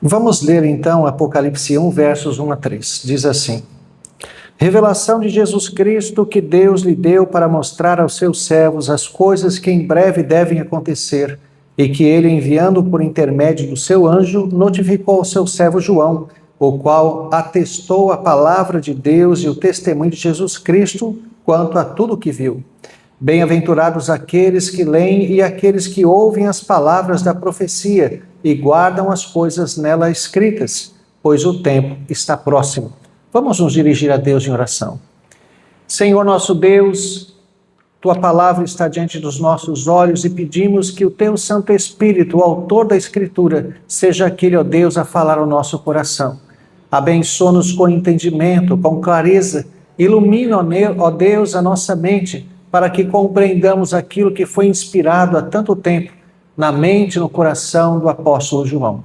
Vamos ler então Apocalipse 1, versos 1 a 3. Diz assim: Revelação de Jesus Cristo que Deus lhe deu para mostrar aos seus servos as coisas que em breve devem acontecer, e que ele, enviando por intermédio do seu anjo, notificou ao seu servo João, o qual atestou a palavra de Deus e o testemunho de Jesus Cristo quanto a tudo o que viu. Bem-aventurados aqueles que leem e aqueles que ouvem as palavras da profecia e guardam as coisas nela escritas, pois o tempo está próximo. Vamos nos dirigir a Deus em oração. Senhor nosso Deus, Tua palavra está diante dos nossos olhos e pedimos que o Teu Santo Espírito, o autor da Escritura, seja aquele, ó Deus, a falar ao nosso coração. Abençoa-nos com entendimento, com clareza, ilumina, ó Deus, a nossa mente, para que compreendamos aquilo que foi inspirado há tanto tempo na mente e no coração do apóstolo João.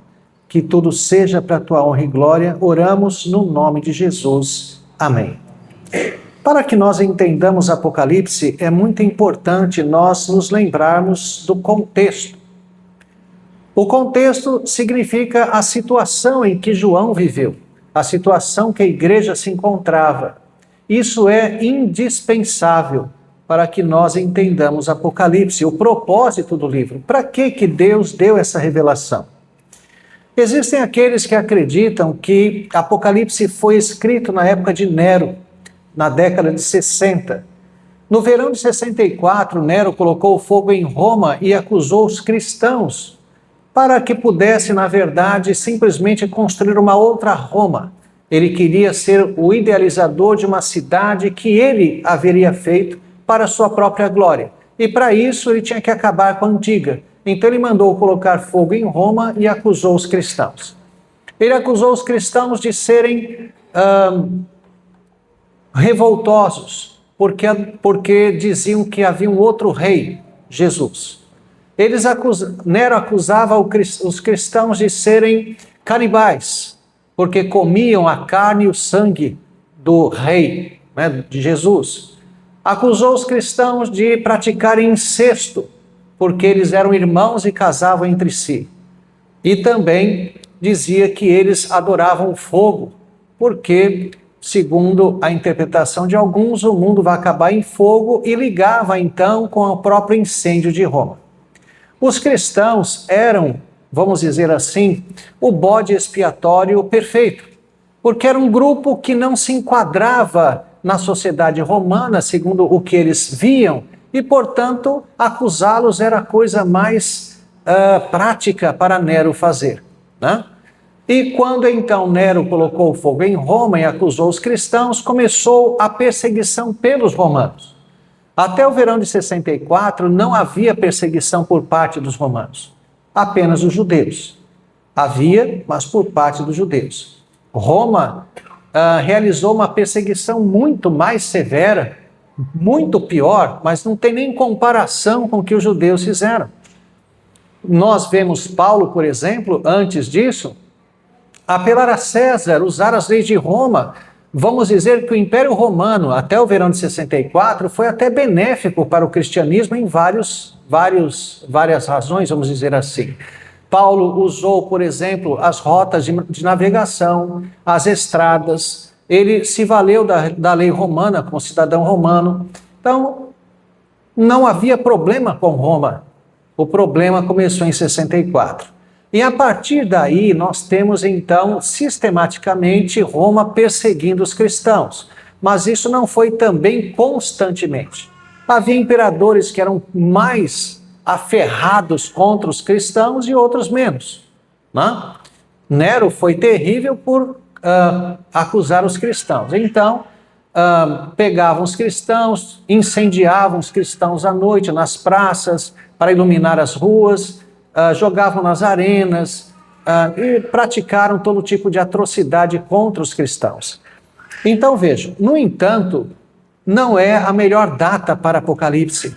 Que tudo seja para a tua honra e glória, oramos no nome de Jesus. Amém. Para que nós entendamos Apocalipse, é muito importante nós nos lembrarmos do contexto. O contexto significa a situação em que João viveu, a situação que a igreja se encontrava. Isso é indispensável para que nós entendamos Apocalipse, o propósito do livro. Para que Deus deu essa revelação? Existem aqueles que acreditam que Apocalipse foi escrito na época de Nero, na década de 60. No verão de 64, Nero colocou fogo em Roma e acusou os cristãos para que pudesse, na verdade, simplesmente construir uma outra Roma. Ele queria ser o idealizador de uma cidade que ele haveria feito para a sua própria glória. E para isso ele tinha que acabar com a antiga. Então ele mandou colocar fogo em Roma e acusou os cristãos. Ele acusou os cristãos de serem revoltosos, porque diziam que havia um outro rei, Jesus. Nero acusava os cristãos de serem canibais, porque comiam a carne e o sangue do rei, né, de Jesus. Acusou os cristãos de praticarem incesto, porque eles eram irmãos e casavam entre si. E também dizia que eles adoravam fogo, porque, segundo a interpretação de alguns, o mundo vai acabar em fogo, e ligava então com o próprio incêndio de Roma. Os cristãos eram, vamos dizer assim, o bode expiatório perfeito, porque era um grupo que não se enquadrava na sociedade romana, segundo o que eles viam, e, portanto, acusá-los era a coisa mais prática para Nero fazer, né? E quando então Nero colocou fogo em Roma e acusou os cristãos, começou a perseguição pelos romanos. Até o verão de 64 não havia perseguição por parte dos romanos, apenas os judeus. Havia, mas por parte dos judeus. Roma realizou uma perseguição muito mais severa, muito pior, mas não tem nem comparação com o que os judeus fizeram. Nós vemos Paulo, por exemplo, antes disso, apelar a César, usar as leis de Roma. Vamos dizer que o Império Romano, até o verão de 64, foi até benéfico para o cristianismo em várias razões, vamos dizer assim. Paulo usou, por exemplo, as rotas de navegação, as estradas. Ele se valeu da lei romana como cidadão romano. Então, não havia problema com Roma. O problema começou em 64. E a partir daí, nós temos então, sistematicamente, Roma perseguindo os cristãos. Mas isso não foi também constantemente. Havia imperadores que eram mais aferrados contra os cristãos e outros menos, né? Nero foi terrível por acusar os cristãos. Então, pegavam os cristãos, incendiavam os cristãos à noite nas praças para iluminar as ruas, jogavam nas arenas e praticaram todo tipo de atrocidade contra os cristãos. Então vejam, no entanto, não é a melhor data para Apocalipse.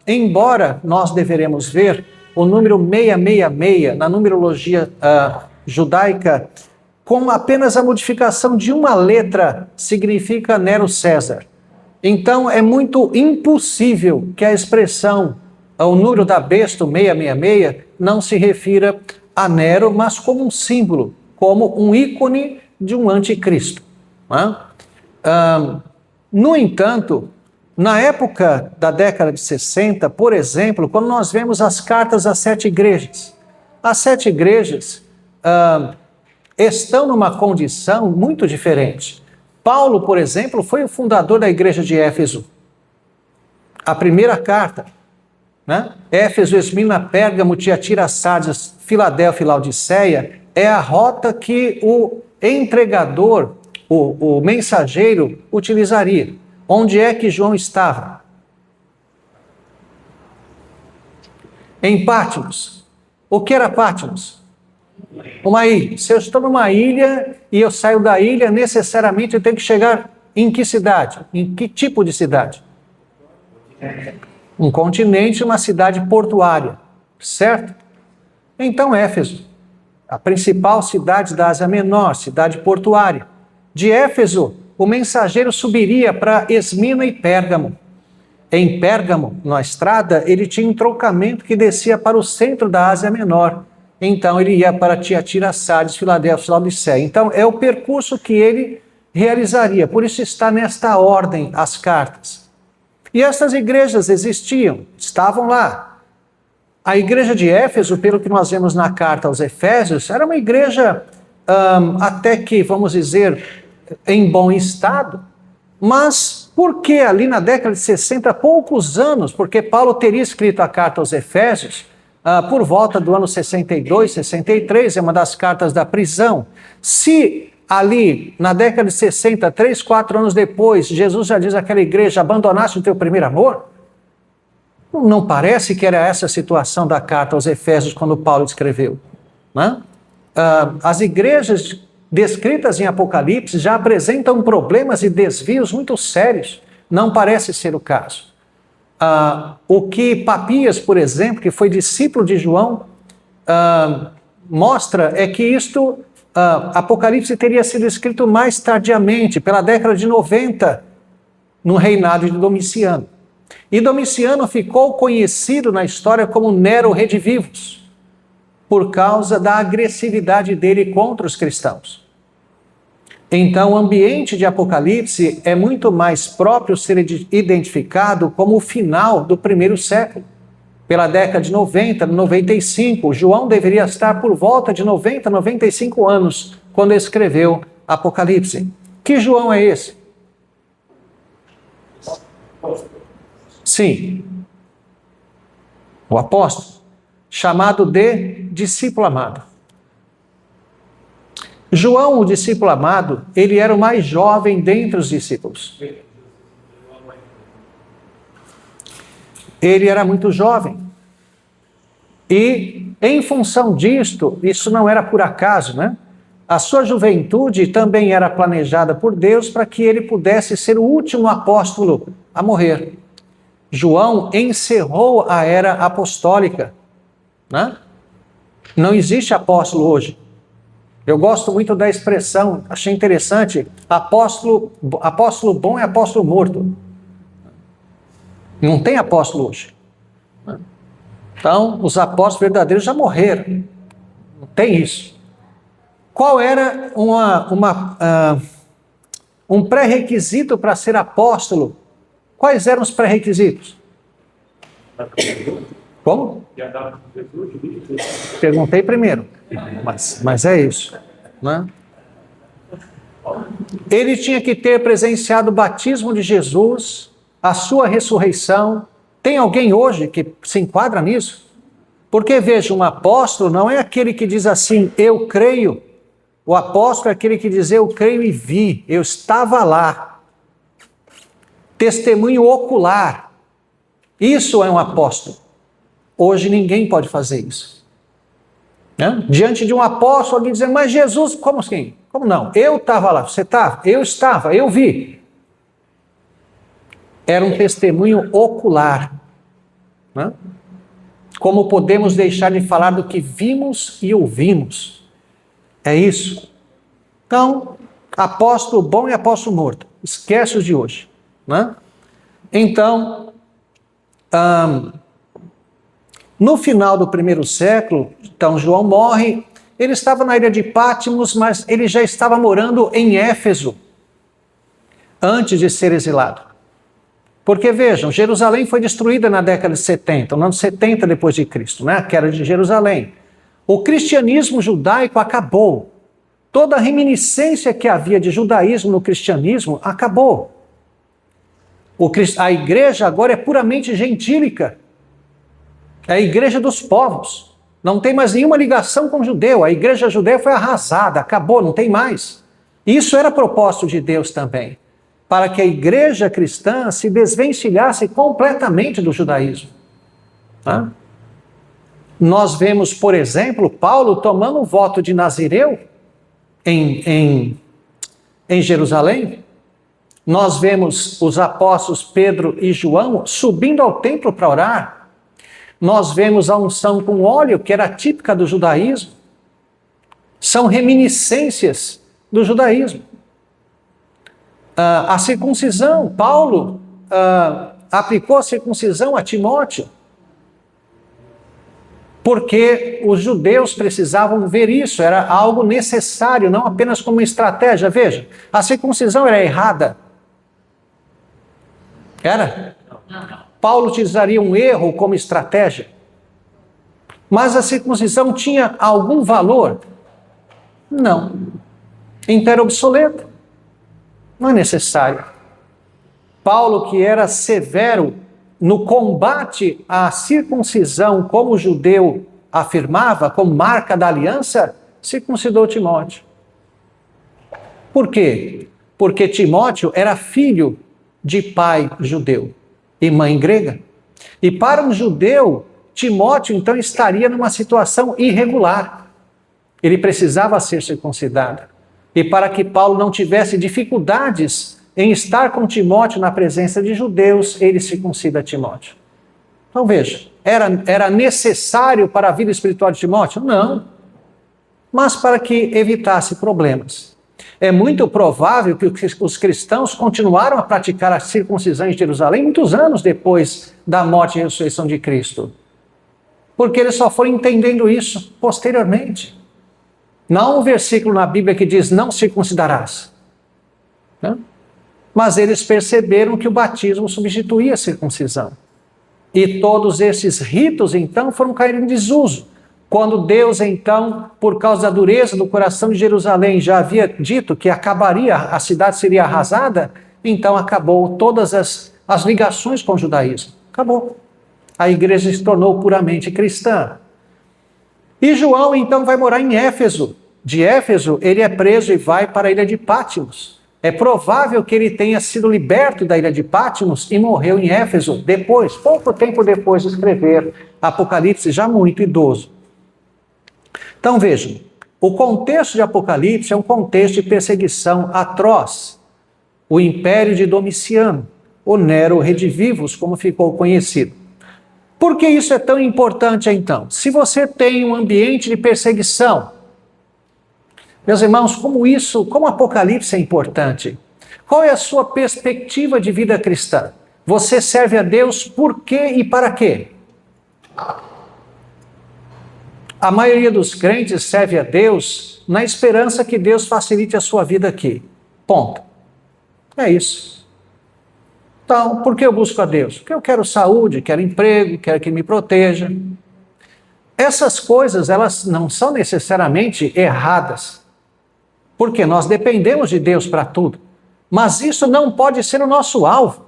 Embora nós deveremos ver o número 666 na numerologia judaica, com apenas a modificação de uma letra, significa Nero César. Então é muito impossível que a expressão, o número da besta, o 666, não se refira a Nero, mas como um símbolo, como um ícone de um anticristo. No entanto, na época da década de 60, por exemplo, quando nós vemos as cartas às 7 igrejas, as 7 igrejas estão numa condição muito diferente. Paulo, por exemplo, foi o fundador da igreja de Éfeso. A primeira carta, né? Éfeso, Esmirna, Pérgamo, Tiatira, Sardes, Filadélfia e Laodiceia, é a rota que o entregador, o mensageiro, utilizaria. Onde é que João estava? Em Patmos. O que era Patmos? Uma ilha. Se eu estou numa ilha e eu saio da ilha, necessariamente eu tenho que chegar em que cidade? Em que tipo de cidade? Um continente, uma cidade portuária, certo? Então, Éfeso, a principal cidade da Ásia Menor, cidade portuária. De Éfeso, o mensageiro subiria para Esmirna e Pérgamo. Em Pérgamo, na estrada, ele tinha um trocamento que descia para o centro da Ásia Menor. Então, ele ia para Tiatira, Sardes, Filadélfia e Laodiceia. Então, é o percurso que ele realizaria. Por isso está nesta ordem as cartas. E essas igrejas existiam, estavam lá. A igreja de Éfeso, pelo que nós vemos na carta aos Efésios, era uma igreja até que, vamos dizer, em bom estado. Mas por que ali na década de 60, poucos anos, porque Paulo teria escrito a carta aos Efésios por volta do ano 62, 63, é uma das cartas da prisão. Se ali, na década de 60, 3, 4 anos depois, Jesus já diz àquela igreja, abandonaste o teu primeiro amor? Não parece que era essa a situação da carta aos Efésios quando Paulo escreveu, né? As igrejas descritas em Apocalipse já apresentam problemas e desvios muito sérios. Não parece ser o caso. O que Papias, por exemplo, que foi discípulo de João, mostra é que isto... Apocalipse teria sido escrito mais tardiamente, pela década de 90, no reinado de Domiciano. E Domiciano ficou conhecido na história como Nero Redivivus, por causa da agressividade dele contra os cristãos. Então, o ambiente de Apocalipse é muito mais próprio ser identificado como o final do primeiro século. Pela década de 90, 95, João deveria estar por volta de 90, 95 anos, quando escreveu Apocalipse. Que João é esse? Sim, o apóstolo, chamado de discípulo amado. João, o discípulo amado, ele era o mais jovem dentre os discípulos. Ele era muito jovem. E, em função disto, isso não era por acaso, né? A sua juventude também era planejada por Deus para que ele pudesse ser o último apóstolo a morrer. João encerrou a era apostólica, né? Não existe apóstolo hoje. Eu gosto muito da expressão, achei interessante, apóstolo bom é apóstolo morto. Não tem apóstolo hoje. Então, os apóstolos verdadeiros já morreram. Não tem isso. Qual era um pré-requisito para ser apóstolo? Quais eram os pré-requisitos? Como? Perguntei primeiro, mas é isso, né? Ele tinha que ter presenciado o batismo de Jesus, a sua ressurreição. Tem alguém hoje que se enquadra nisso? Porque, veja, um apóstolo não é aquele que diz assim, eu creio. O apóstolo é aquele que diz, eu creio e vi, eu estava lá. Testemunho ocular. Isso é um apóstolo. Hoje ninguém pode fazer isso. Né? Diante de um apóstolo, alguém dizendo, mas Jesus, como assim? Como não? Eu estava lá, você estava? Eu estava, eu vi. Era um testemunho ocular. Né? Como podemos deixar de falar do que vimos e ouvimos? É isso. Então, apóstolo bom e apóstolo morto. Esquece os de hoje. Né? Então, No final do primeiro século, então João morre, ele estava na ilha de Patmos, mas ele já estava morando em Éfeso, antes de ser exilado. Porque vejam, Jerusalém foi destruída na década de 70, no ano 70 depois de Cristo, né? A queda de Jerusalém. O cristianismo judaico acabou. Toda a reminiscência que havia de judaísmo no cristianismo acabou. A igreja agora é puramente gentílica. É a igreja dos povos. Não tem mais nenhuma ligação com o judeu. A igreja judeia foi arrasada, acabou, não tem mais. Isso era propósito de Deus também, para que a igreja cristã se desvencilhasse completamente do judaísmo. Tá? Nós vemos, por exemplo, Paulo tomando o voto de Nazireu em Jerusalém. Nós vemos os apóstolos Pedro e João subindo ao templo para orar. Nós vemos a unção com óleo, que era típica do judaísmo. São reminiscências do judaísmo. A circuncisão, Paulo aplicou a circuncisão a Timóteo, porque os judeus precisavam ver isso, era algo necessário, não apenas como estratégia. Veja, a circuncisão era errada. Era? Paulo utilizaria um erro como estratégia. Mas a circuncisão tinha algum valor? Não. Então era obsoleto. Não é necessário. Paulo, que era severo no combate à circuncisão, como o judeu afirmava, como marca da aliança, circuncidou Timóteo. Por quê? Porque Timóteo era filho de pai judeu e mãe grega. E para um judeu, Timóteo então estaria numa situação irregular. Ele precisava ser circuncidado. E para que Paulo não tivesse dificuldades em estar com Timóteo na presença de judeus, ele circuncida Timóteo. Então veja, era necessário para a vida espiritual de Timóteo? Não. Mas para que evitasse problemas. É muito provável que os cristãos continuaram a praticar a circuncisão em Jerusalém muitos anos depois da morte e ressurreição de Cristo. Porque eles só foram entendendo isso posteriormente. Não há um versículo na Bíblia que diz não circuncidarás. Né? Mas eles perceberam que o batismo substituía a circuncisão. E todos esses ritos, então, foram cair em desuso. Quando Deus, então, por causa da dureza do coração de Jerusalém, já havia dito que acabaria, a cidade seria arrasada, então acabou todas as ligações com o judaísmo. Acabou. A igreja se tornou puramente cristã. E João, então, vai morar em Éfeso. De Éfeso, ele é preso e vai para a ilha de Patmos. É provável que ele tenha sido liberto da ilha de Patmos e morreu em Éfeso depois, pouco tempo depois de escrever Apocalipse, já muito idoso. Então vejam, o contexto de Apocalipse é um contexto de perseguição atroz. O império de Domiciano, o Nero Redivivus, como ficou conhecido. Por que isso é tão importante então? Se você tem um ambiente de perseguição, meus irmãos, como Apocalipse é importante? Qual é a sua perspectiva de vida cristã? Você serve a Deus por quê e para quê? A maioria dos crentes serve a Deus na esperança que Deus facilite a sua vida aqui. Ponto. É isso. Então, por que eu busco a Deus? Porque eu quero saúde, quero emprego, quero que Ele me proteja. Essas coisas, elas não são necessariamente erradas. Porque nós dependemos de Deus para tudo. Mas isso não pode ser o nosso alvo.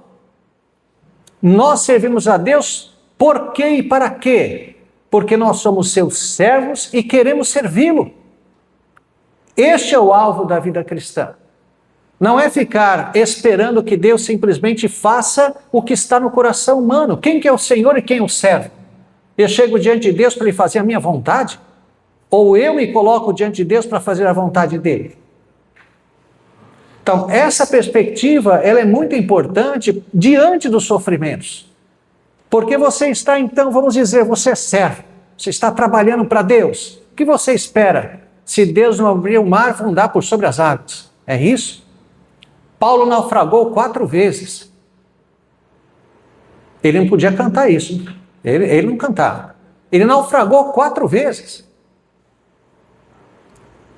Nós servimos a Deus por quê e para quê? Porque nós somos seus servos e queremos servi-lo. Este é o alvo da vida cristã. Não é ficar esperando que Deus simplesmente faça o que está no coração humano. Quem que é o Senhor e quem é o servo? Eu chego diante de Deus para Ele fazer a minha vontade? Ou eu me coloco diante de Deus para fazer a vontade dEle? Então, essa perspectiva, ela é muito importante diante dos sofrimentos. Porque você está, então, vamos dizer, você é servo. Você está trabalhando para Deus. O que você espera? Se Deus não abrir o mar, afundar por sobre as águas. É isso? Paulo naufragou 4 vezes. Ele não podia cantar isso. Ele não cantava. Ele naufragou 4 vezes.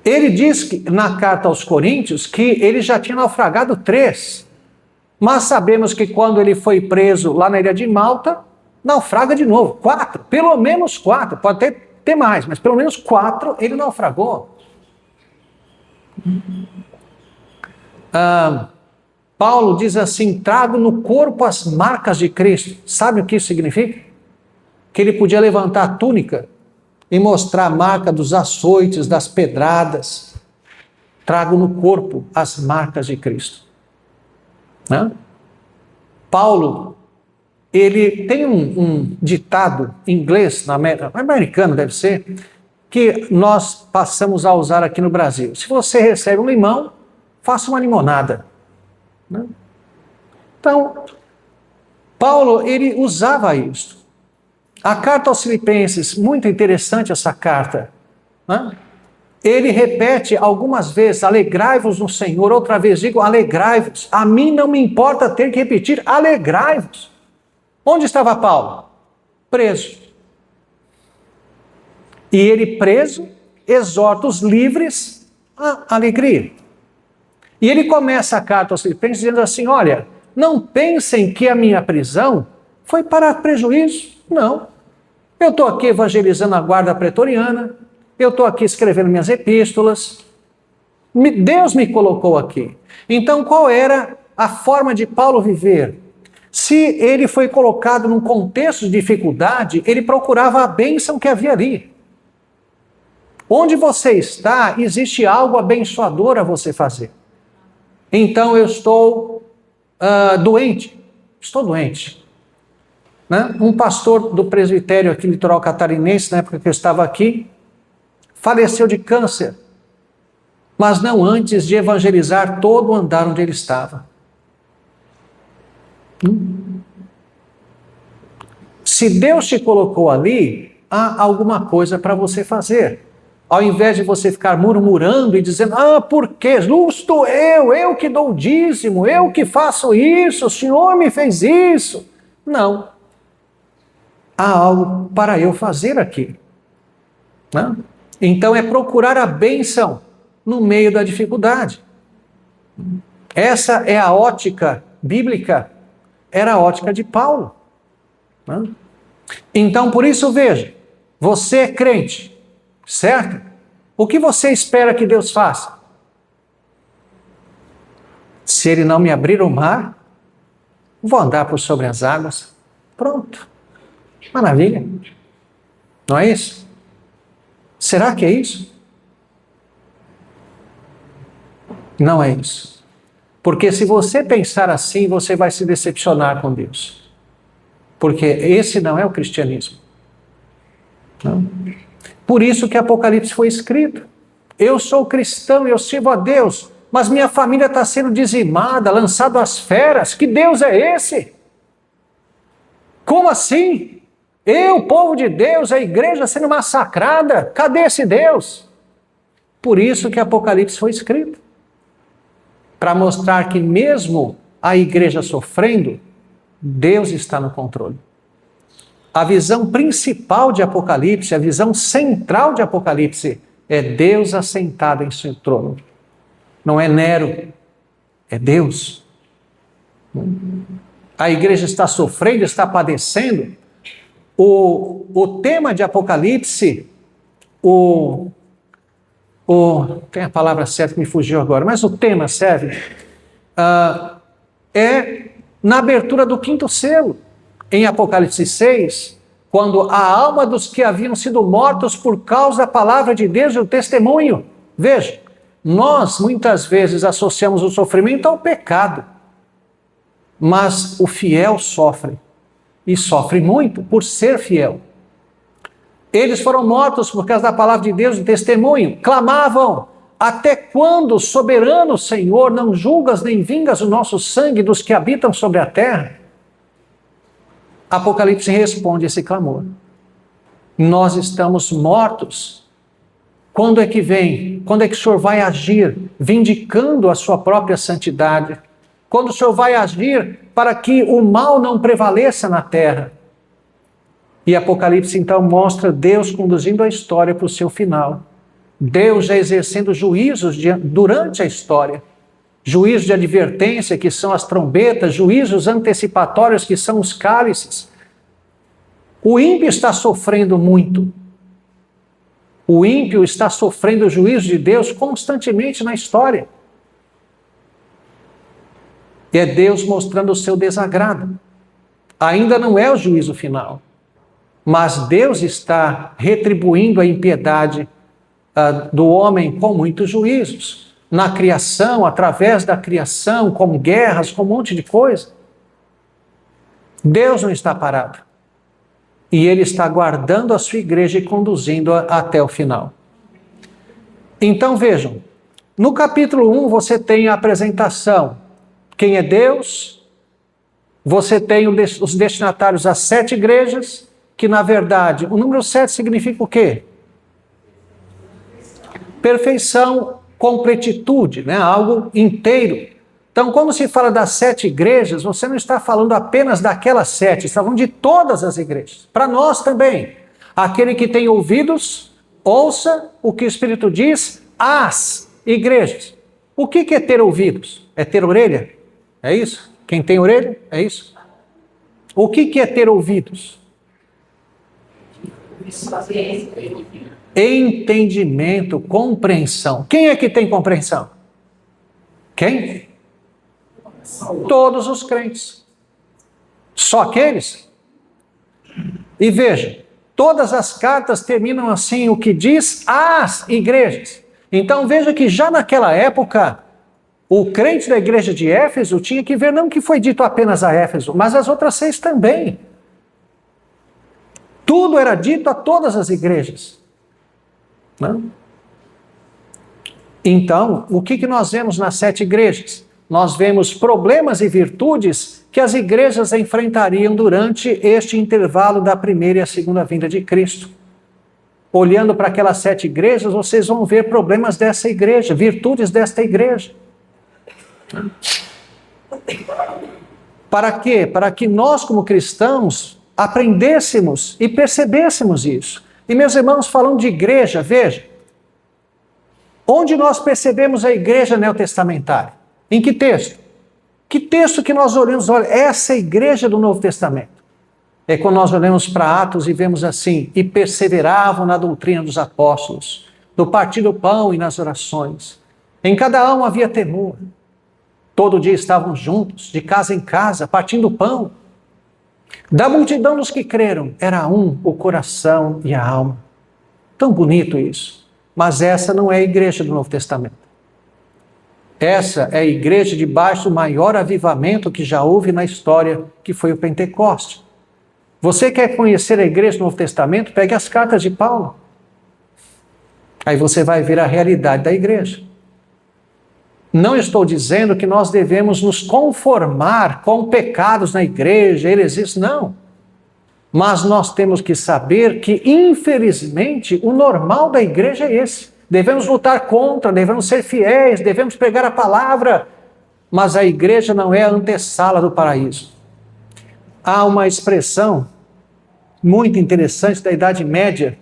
Ele diz que, na carta aos Coríntios, que ele já tinha naufragado 3. Mas sabemos que quando ele foi preso lá na ilha de Malta, naufraga de novo. 4, pelo menos 4. Pode ter mais, mas pelo menos 4 ele naufragou. Paulo diz assim: trago no corpo as marcas de Cristo. Sabe o que isso significa? Que ele podia levantar a túnica e mostrar a marca dos açoites, das pedradas. Trago no corpo as marcas de Cristo. Né? Paulo, ele tem um ditado em inglês, americano deve ser, que nós passamos a usar aqui no Brasil. Se você recebe um limão, faça uma limonada. Né? Então, Paulo, ele usava isso. A carta aos Filipenses, muito interessante essa carta. Né? Ele repete algumas vezes: alegrai-vos no Senhor. Outra vez digo: alegrai-vos. A mim não me importa ter que repetir: alegrai-vos. Onde estava Paulo? Preso. E ele, preso, exorta os livres à alegria. E ele começa a carta aos Filipenses dizendo assim: olha, não pensem que a minha prisão foi para prejuízo. Não. Eu estou aqui evangelizando a guarda pretoriana, eu estou aqui escrevendo minhas epístolas. Deus me colocou aqui. Então, qual era a forma de Paulo viver? Se ele foi colocado num contexto de dificuldade, ele procurava a bênção que havia ali. Onde você está, existe algo abençoador a você fazer. Então, eu estou doente. Estou doente. Né? Um pastor do presbitério aqui, litoral catarinense, na época que eu estava aqui, faleceu de câncer, mas não antes de evangelizar todo o andar onde ele estava. Se Deus te colocou ali, há alguma coisa para você fazer. Ao invés de você ficar murmurando e dizendo: por quê? Justo eu que dou o dízimo, eu que faço isso, o Senhor me fez isso. Não. Há algo para eu fazer aqui. Né? Então é procurar a bênção no meio da dificuldade. Essa é a ótica bíblica, era a ótica de Paulo. Né? Então, por isso, veja, você é crente, certo? O que você espera que Deus faça? Se Ele não me abrir o mar, vou andar por sobre as águas. Pronto. Maravilha. Não é isso? Será que é isso? Não é isso. Porque se você pensar assim, você vai se decepcionar com Deus. Porque esse não é o cristianismo. Não. Por isso que Apocalipse foi escrito. Eu sou cristão, eu sirvo a Deus, mas minha família está sendo dizimada, lançada às feras. Que Deus é esse? Como assim? Eu, povo de Deus, a igreja sendo massacrada. Cadê esse Deus? Por isso que Apocalipse foi escrito. Para mostrar que mesmo a igreja sofrendo, Deus está no controle. A visão principal de Apocalipse, a visão central de Apocalipse, é Deus assentado em seu trono. Não é Nero, é Deus. A igreja está sofrendo, está padecendo. O tema de Apocalipse, tem a palavra certa que me fugiu agora, mas o tema serve, é na abertura do 5º selo, em Apocalipse 6, quando a alma dos que haviam sido mortos por causa da palavra de Deus e o testemunho. Veja, nós muitas vezes associamos o sofrimento ao pecado, mas o fiel sofre, e sofre muito por ser fiel. Eles foram mortos por causa da palavra de Deus e do testemunho, clamavam: até quando, soberano Senhor, não julgas nem vingas o nosso sangue dos que habitam sobre a terra? Apocalipse responde esse clamor. Nós estamos mortos. Quando é que vem? Quando é que o Senhor vai agir, vindicando a sua própria santidade? Quando o Senhor vai agir para que o mal não prevaleça na terra? E Apocalipse então mostra Deus conduzindo a história para o seu final. Deus já exercendo juízos durante a história. Juízos de advertência, que são as trombetas, juízos antecipatórios, que são os cálices. O ímpio está sofrendo muito. O ímpio está sofrendo o juízo de Deus constantemente na história. E é Deus mostrando o seu desagrado. Ainda não é o juízo final. Mas Deus está retribuindo a impiedade do homem com muitos juízos. Na criação, através da criação, com guerras, com um monte de coisa. Deus não está parado. E Ele está guardando a sua igreja e conduzindo-a até o final. Então vejam, no capítulo 1 você tem a apresentação. Quem é Deus? Você tem os destinatários às 7 igrejas, que na verdade, o número 7 significa o quê? Perfeição, completitude, né? Algo inteiro. Então, quando se fala das 7 igrejas, você não está falando apenas daquelas 7, está falando de todas as igrejas. Para nós também. Aquele que tem ouvidos, ouça o que o Espírito diz às igrejas. O que é ter ouvidos? É ter orelha? É isso? Quem tem orelha? É isso? O que é ter ouvidos? Entendimento, compreensão. Quem é que tem compreensão? Quem? Todos os crentes. Só aqueles? E veja, todas as cartas terminam assim, o que diz às igrejas. Então veja que já naquela época, o crente da igreja de Éfeso tinha que ver não que foi dito apenas a Éfeso, mas as outras 6 também. Tudo era dito a todas as igrejas. Não? Então, o que nós vemos nas 7 igrejas? Nós vemos problemas e virtudes que as igrejas enfrentariam durante este intervalo da primeira e a segunda vinda de Cristo. Olhando para aquelas 7 igrejas, vocês vão ver problemas dessa igreja, virtudes desta igreja. Para quê? Para que nós, como cristãos, aprendêssemos e percebêssemos isso. E meus irmãos, falando de igreja, veja, onde nós percebemos a igreja neotestamentária? Em que texto? Que texto que nós olhamos? Olha, essa é a igreja do Novo Testamento. É quando nós olhamos para Atos e vemos assim, e perseveravam na doutrina dos apóstolos, no partir do pão e nas orações. Em cada alma havia temor. Todo dia estavam juntos, de casa em casa, partindo o pão. Da multidão dos que creram, era um o coração e a alma. Tão bonito isso. Mas essa não é a igreja do Novo Testamento. Essa é a igreja debaixo do maior avivamento que já houve na história, que foi o Pentecoste. Você quer conhecer a igreja do Novo Testamento? Pegue as cartas de Paulo. Aí você vai ver a realidade da igreja. Não estou dizendo que nós devemos nos conformar com pecados na igreja, heresias, não. Mas nós temos que saber que, infelizmente, o normal da igreja é esse. Devemos lutar contra, devemos ser fiéis, devemos pregar a palavra, mas a igreja não é a antessala do paraíso. Há uma expressão muito interessante da Idade Média,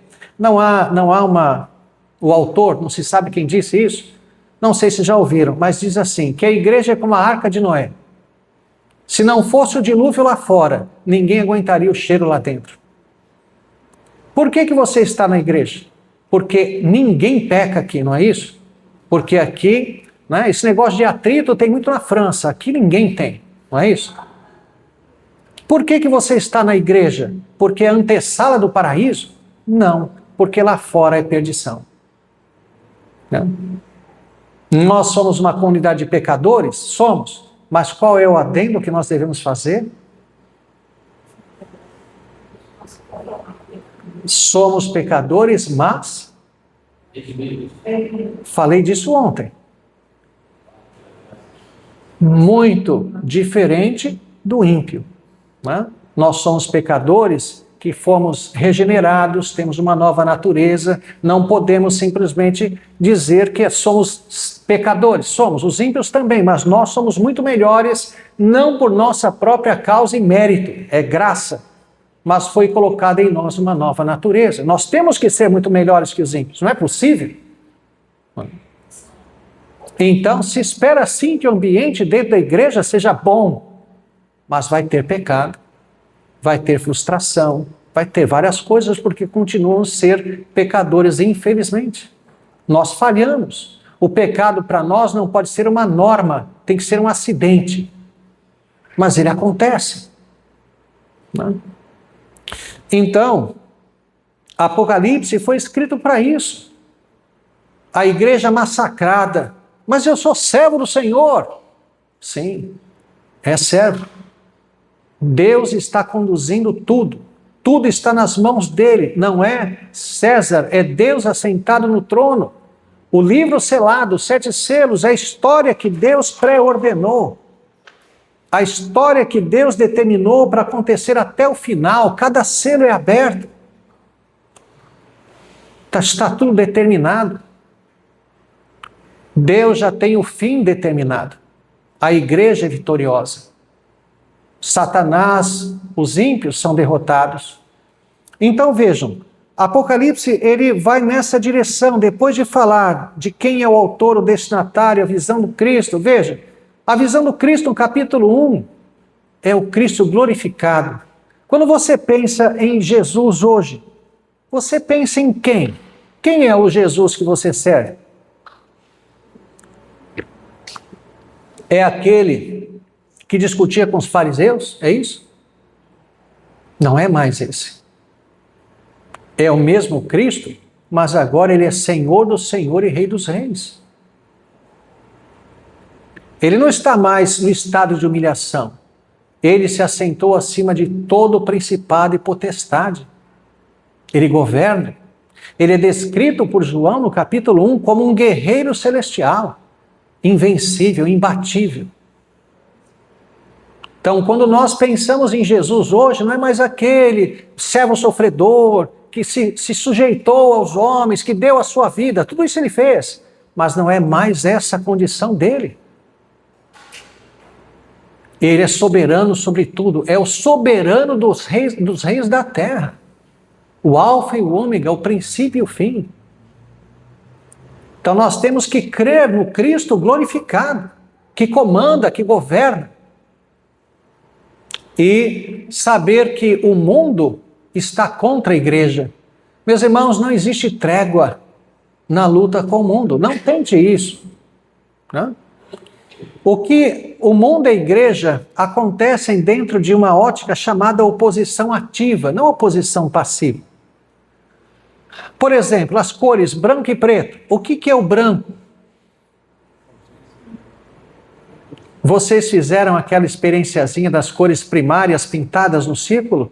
o autor, não se sabe quem disse isso, não sei se já ouviram, mas diz assim, que a igreja é como a arca de Noé. Se não fosse o dilúvio lá fora, ninguém aguentaria o cheiro lá dentro. Por que você está na igreja? Porque ninguém peca aqui, não é isso? Porque aqui, né, esse negócio de atrito tem muito na França, aqui ninguém tem, não é isso? Por que você está na igreja? Porque é a antessala do paraíso? Não, porque lá fora é perdição. Não. Nós somos uma comunidade de pecadores? Somos. Mas qual é o adendo que nós devemos fazer? Somos pecadores, mas... Falei disso ontem. Muito diferente do ímpio. Né? Nós somos pecadores que fomos regenerados, temos uma nova natureza, não podemos simplesmente dizer que somos pecadores. Somos, os ímpios também, mas nós somos muito melhores, não por nossa própria causa e mérito, é graça. mas foi colocada em nós uma nova natureza. Nós temos que ser muito melhores que os ímpios, não é possível? Então, se espera sim que o ambiente dentro da igreja seja bom, mas vai ter pecado, vai ter frustração, vai ter várias coisas, porque continuam a ser pecadores, infelizmente. Nós falhamos. O pecado para nós não pode ser uma norma, tem que ser um acidente. Mas ele acontece. Né? Então, Apocalipse foi escrito para isso. A igreja massacrada. Mas eu sou servo do Senhor. Sim, é servo. Deus está conduzindo tudo. Tudo está nas mãos dele. Não é César, é Deus assentado no trono. O livro selado, os 7 selos, é a história que Deus pré-ordenou. A história que Deus determinou para acontecer até o final. Cada selo é aberto. Está tudo determinado. Deus já tem o fim determinado. A igreja é vitoriosa. Satanás, os ímpios são derrotados. Então vejam, Apocalipse ele vai nessa direção, depois de falar de quem é o autor, o destinatário, a visão do Cristo. Veja, a visão do Cristo no capítulo 1 é o Cristo glorificado. Quando você pensa em Jesus hoje, você pensa em quem? Quem é o Jesus que você serve? É aquele que discutia com os fariseus? É isso? Não é mais esse. É o mesmo Cristo, mas agora ele é Senhor do Senhor e Rei dos Reis. Ele não está mais no estado de humilhação. Ele se assentou acima de todo o principado e potestade. Ele governa. Ele é descrito por João no capítulo 1 como um guerreiro celestial, invencível, imbatível. Então, quando nós pensamos em Jesus hoje, não é mais aquele servo sofredor, que se sujeitou aos homens, que deu a sua vida, tudo isso ele fez, mas não é mais essa a condição dele. Ele é soberano sobre tudo, é o soberano dos reis da terra, o alfa e o ômega, o princípio e o fim. Então nós temos que crer no Cristo glorificado, que comanda, que governa, e saber que o mundo está contra a igreja. Meus irmãos, não existe trégua na luta com o mundo. Não tente isso. Né? O mundo e a igreja acontecem dentro de uma ótica chamada oposição ativa, não oposição passiva. Por exemplo, as cores branco e preto. O que é o branco? Vocês fizeram aquela experienciazinha das cores primárias pintadas no círculo?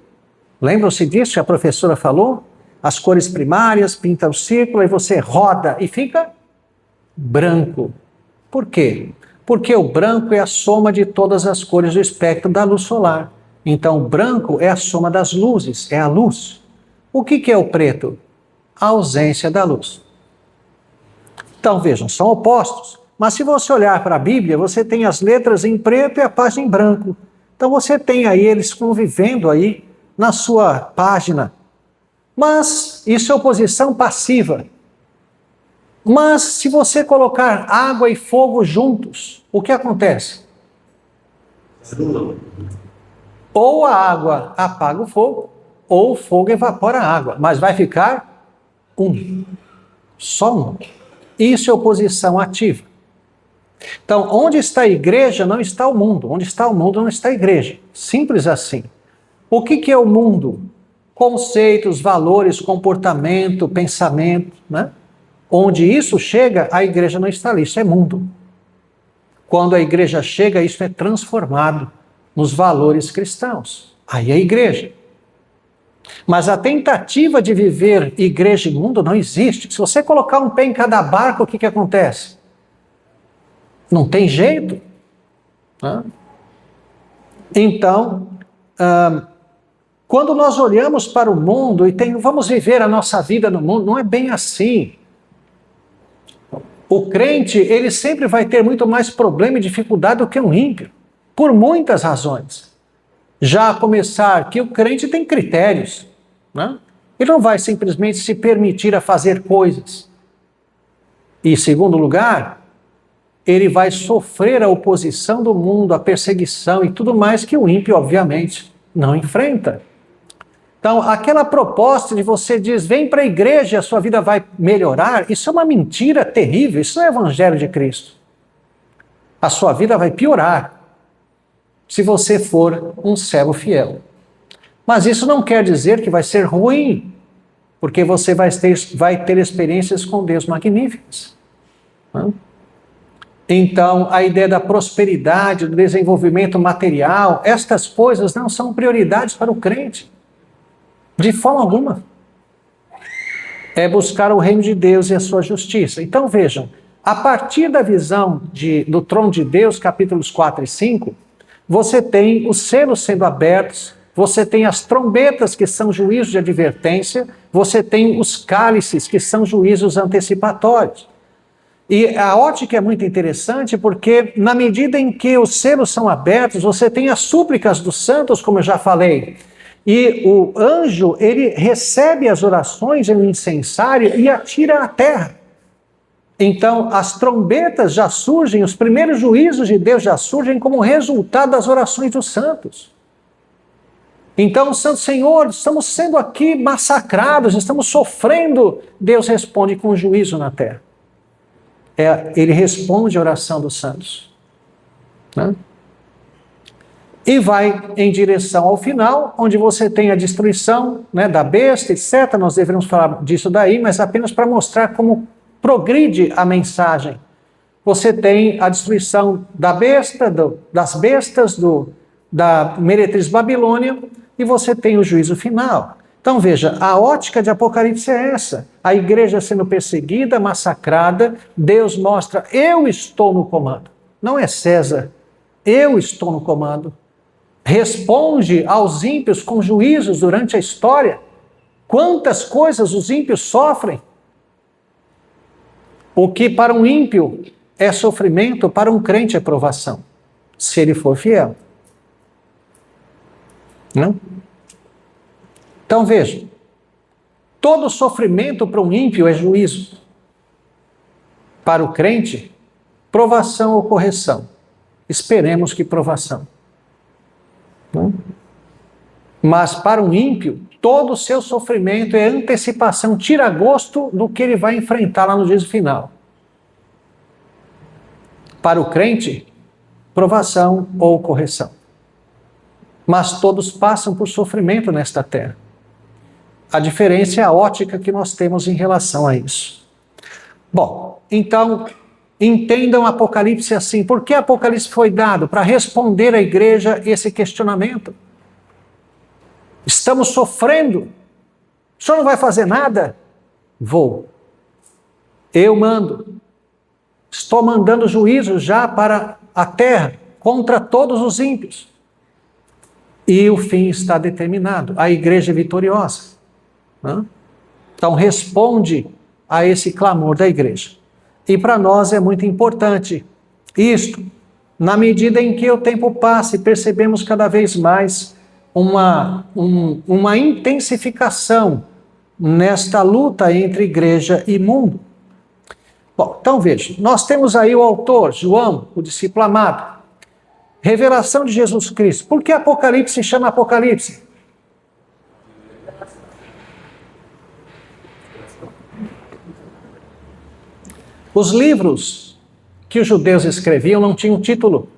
Lembram-se disso que a professora falou? As cores primárias, pinta o círculo, e você roda e fica branco. Por quê? Porque o branco é a soma de todas as cores do espectro da luz solar. Então o branco é a soma das luzes, é a luz. O que é o preto? A ausência da luz. Então vejam, são opostos. Mas se você olhar para a Bíblia, você tem as letras em preto e a página em branco. Então você tem aí eles convivendo aí na sua página. Mas isso é oposição passiva. Mas se você colocar água e fogo juntos, o que acontece? Ou a água apaga o fogo, ou o fogo evapora a água. Mas vai ficar um. Só um. Isso é oposição ativa. Então, onde está a igreja, não está o mundo. Onde está o mundo, não está a igreja. Simples assim. O que é o mundo? Conceitos, valores, comportamento, pensamento, né? Onde isso chega, a igreja não está ali. Isso é mundo. Quando a igreja chega, isso é transformado nos valores cristãos. Aí é a igreja. Mas a tentativa de viver igreja e mundo não existe. Se você colocar um pé em cada barco, o que acontece? Não tem jeito. Né? Então, quando nós olhamos para o mundo e vamos viver a nossa vida no mundo, não é bem assim. O crente, ele sempre vai ter muito mais problema e dificuldade do que um ímpio, por muitas razões. Já a começar que o crente tem critérios, né? Ele não vai simplesmente se permitir a fazer coisas. E, em segundo lugar, ele vai sofrer a oposição do mundo, a perseguição e tudo mais que o ímpio, obviamente, não enfrenta. Então, aquela proposta de você diz, vem para a igreja e a sua vida vai melhorar, isso é uma mentira terrível, isso não é o evangelho de Cristo. A sua vida vai piorar se você for um servo fiel. Mas isso não quer dizer que vai ser ruim, porque você vai ter experiências com Deus magníficas. Então, a ideia da prosperidade, do desenvolvimento material, estas coisas não são prioridades para o crente. De forma alguma. É buscar o reino de Deus e a sua justiça. Então, vejam, a partir da visão do trono de Deus, capítulos 4 e 5, você tem os selos sendo abertos, você tem as trombetas, que são juízos de advertência, você tem os cálices, que são juízos antecipatórios. E a ótica é muito interessante porque, na medida em que os selos são abertos, você tem as súplicas dos santos, como eu já falei. E o anjo, ele recebe as orações no incensário e atira à terra. Então, as trombetas já surgem, os primeiros juízos de Deus já surgem como resultado das orações dos santos. Então, Santo Senhor, estamos sendo aqui massacrados, estamos sofrendo. Deus responde com juízo na terra. Ele responde a oração dos santos. Né? E vai em direção ao final, onde você tem a destruição, né, da besta, etc. Nós deveríamos falar disso daí, mas apenas para mostrar como progride a mensagem. Você tem a destruição da besta, das bestas, da meretriz Babilônia, e você tem o juízo final. Então veja, a ótica de Apocalipse é essa. A igreja sendo perseguida, massacrada, Deus mostra, eu estou no comando. Não é César, eu estou no comando. Responde aos ímpios com juízos durante a história. Quantas coisas os ímpios sofrem. O que para um ímpio é sofrimento, para um crente é provação, se ele for fiel. Não? Então veja, todo sofrimento para um ímpio é juízo. Para o crente, provação ou correção. Esperemos que provação. Não? Mas para um ímpio, todo o seu sofrimento é antecipação, tira gosto do que ele vai enfrentar lá no juízo final. Para o crente, provação ou correção. Mas todos passam por sofrimento nesta terra. A diferença é a ótica que nós temos em relação a isso. Bom, então, entendam Apocalipse assim. Por que Apocalipse foi dado? Para responder à igreja esse questionamento. Estamos sofrendo. O senhor não vai fazer nada? Vou. Eu mando. Estou mandando juízo já para a terra, contra todos os ímpios. E o fim está determinado. A igreja é vitoriosa. Então responde a esse clamor da igreja. E para nós é muito importante isto. Na medida em que o tempo passa e percebemos cada vez mais uma intensificação nesta luta entre igreja e mundo. Bom, então veja, nós temos aí o autor, João, o discípulo amado. Revelação de Jesus Cristo. Por que Apocalipse se chama Apocalipse? Os livros que os judeus escreviam não tinham título.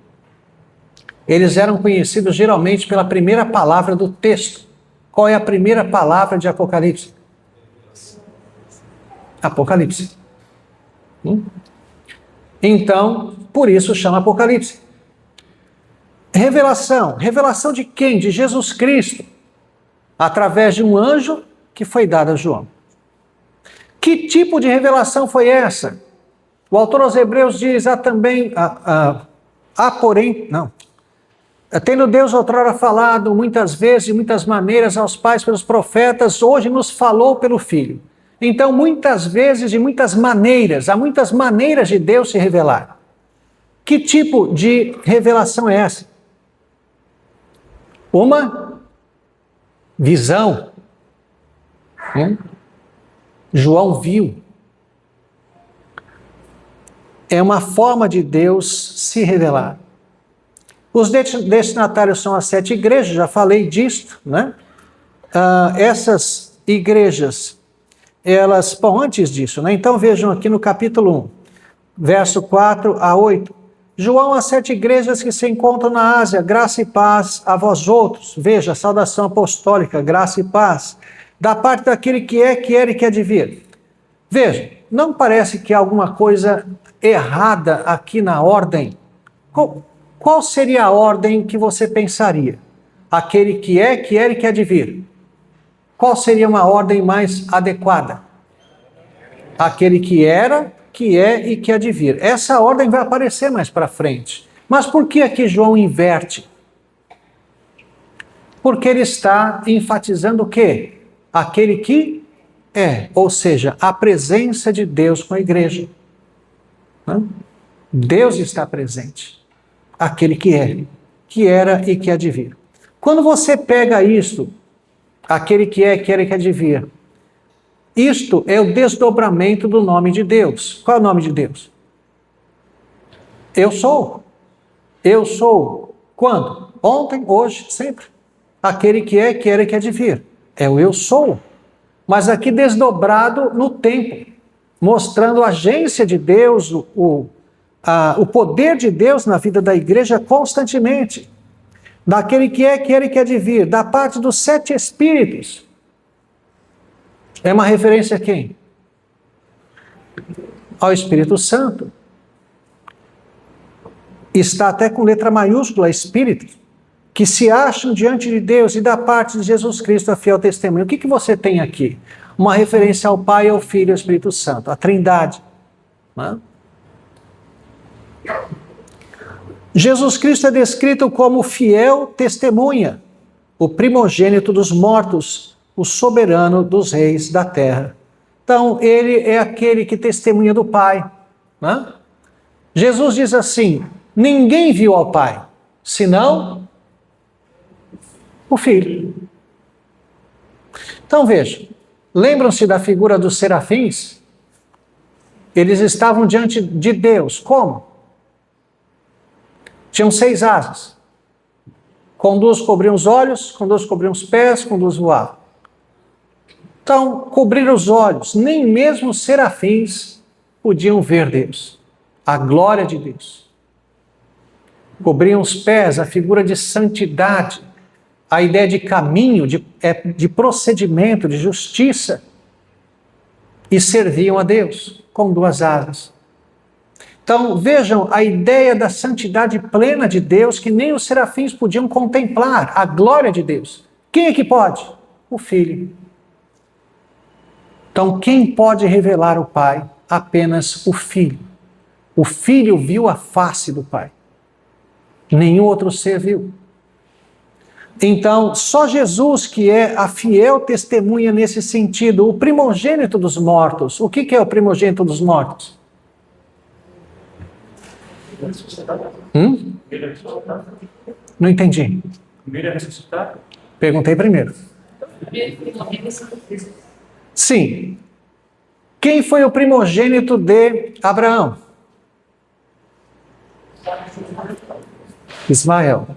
Eles eram conhecidos geralmente pela primeira palavra do texto. Qual é a primeira palavra de Apocalipse? Apocalipse. Então, por isso chama Apocalipse. Revelação. Revelação de quem? De Jesus Cristo. Através de um anjo que foi dado a João. Que tipo de revelação foi essa? O autor aos Hebreus diz, tendo Deus outrora falado muitas vezes, de muitas maneiras aos pais pelos profetas, hoje nos falou pelo Filho. Então, muitas vezes, de muitas maneiras, há muitas maneiras de Deus se revelar. Que tipo de revelação é essa? uma visão. João viu. É uma forma de Deus se revelar. Os destinatários são as 7 igrejas, já falei disso, né? Essas igrejas, elas, bom, antes disso, né? Então vejam aqui no capítulo 1, verso 4 a 8. João, as 7 igrejas que se encontram na Ásia, graça e paz a vós outros. Veja, saudação apostólica, graça e paz, da parte daquele que é, que era e que há de vir. Veja, não parece que há alguma coisa errada aqui na ordem? Qual seria a ordem que você pensaria? Aquele que é, que era e que há de vir. Qual seria uma ordem mais adequada? Aquele que era, que é e que há de vir. Essa ordem vai aparecer mais para frente. Mas por que aqui João inverte? Porque ele está enfatizando o quê? Aquele que é, ou seja, a presença de Deus com a igreja. Deus está presente. Aquele que é, que era e que há de vir. Quando você pega isto, aquele que é, que era e que há de vir, isto é o desdobramento do nome de Deus. Qual é o nome de Deus? Eu sou. Eu sou. Quando? Ontem, hoje, sempre. Aquele que é, que era e que há de vir. É o eu sou. Mas aqui desdobrado no tempo, mostrando a agência de Deus, o poder de Deus na vida da igreja constantemente. Daquele que é, que era e que há de vir, da parte dos 7 espíritos. É uma referência a quem? Ao Espírito Santo. Está até com letra maiúscula, espíritos, que se acham diante de Deus e da parte de Jesus Cristo, a fiel testemunha. O que você tem aqui? Uma referência ao Pai, ao Filho e ao Espírito Santo, a Trindade. Jesus Cristo é descrito como fiel testemunha, o primogênito dos mortos, o soberano dos reis da terra. Então, ele é aquele que testemunha do Pai. Jesus diz assim: ninguém viu ao Pai, senão o Filho. Então veja, lembram-se da figura dos serafins? Eles estavam diante de Deus, como? Tinham 6 asas. Com 2 cobriam os olhos, com 2 cobriam os pés, com 2 voavam. Então, cobriram os olhos, nem mesmo os serafins podiam ver Deus, a glória de Deus. Cobriam os pés, a figura de santidade, a ideia de caminho, de procedimento, de justiça, e serviam a Deus com 2 asas. Então, vejam a ideia da santidade plena de Deus que nem os serafins podiam contemplar, a glória de Deus. Quem é que pode? O Filho. Então, quem pode revelar o Pai? Apenas o Filho. O Filho viu a face do Pai. Nenhum outro ser viu. Então, só Jesus que é a fiel testemunha nesse sentido, o primogênito dos mortos. O que é o primogênito dos mortos? Não entendi. Primeiro é ressuscitar? Perguntei primeiro. Sim. Quem foi o primogênito de Abraão? Ismael.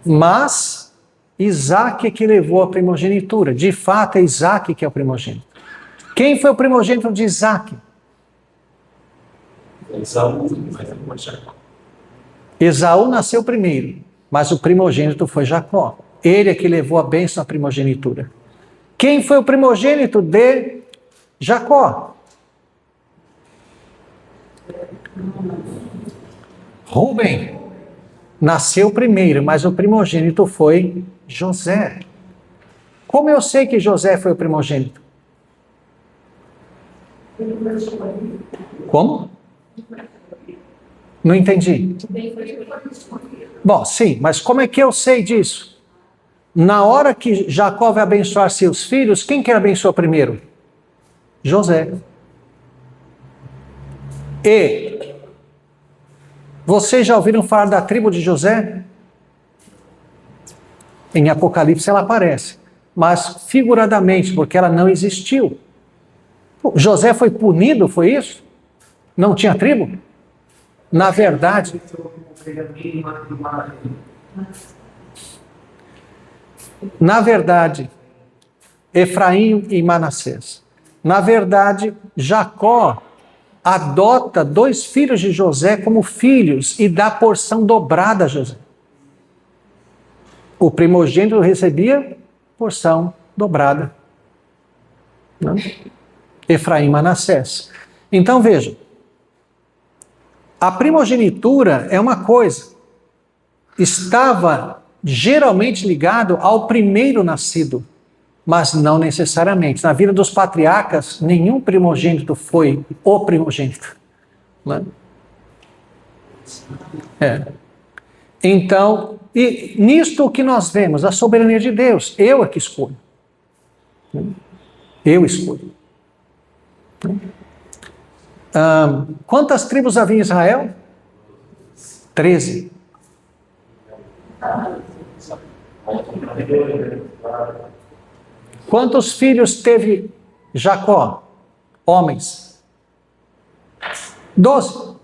Mas Isaque que levou a primogenitura. De fato, é Isaque que é o primogênito. Quem foi o primogênito de Isaque? Esaú nasceu primeiro, mas o primogênito foi Jacó. Ele é que levou a bênção à primogenitura. Quem foi o primogênito de Jacó? Rubem nasceu primeiro, mas o primogênito foi José. Como eu sei que José foi o primogênito? Como? Não entendi. Bom, sim, mas como é que eu sei disso? Na hora que Jacó vai abençoar seus filhos, quem que ele abençoou primeiro? José. E vocês já ouviram falar da tribo de José? Em Apocalipse ela aparece, mas figuradamente, porque ela não existiu. José foi punido, foi isso? Não tinha tribo? Na verdade, Efraim e Manassés. Na verdade, Jacó adota 2 filhos de José como filhos e dá porção dobrada a José. O primogênito recebia porção dobrada. Não? Efraim e Manassés. Então veja, a primogenitura é uma coisa, estava geralmente ligado ao primeiro nascido, mas não necessariamente. Na vida dos patriarcas, nenhum primogênito foi o primogênito. Não é? Então, e nisto o que nós vemos? A soberania de Deus. Eu é que escolho. Eu escolho. Quantas tribos havia em Israel? 13. Quantos filhos teve Jacó? Homens. 12.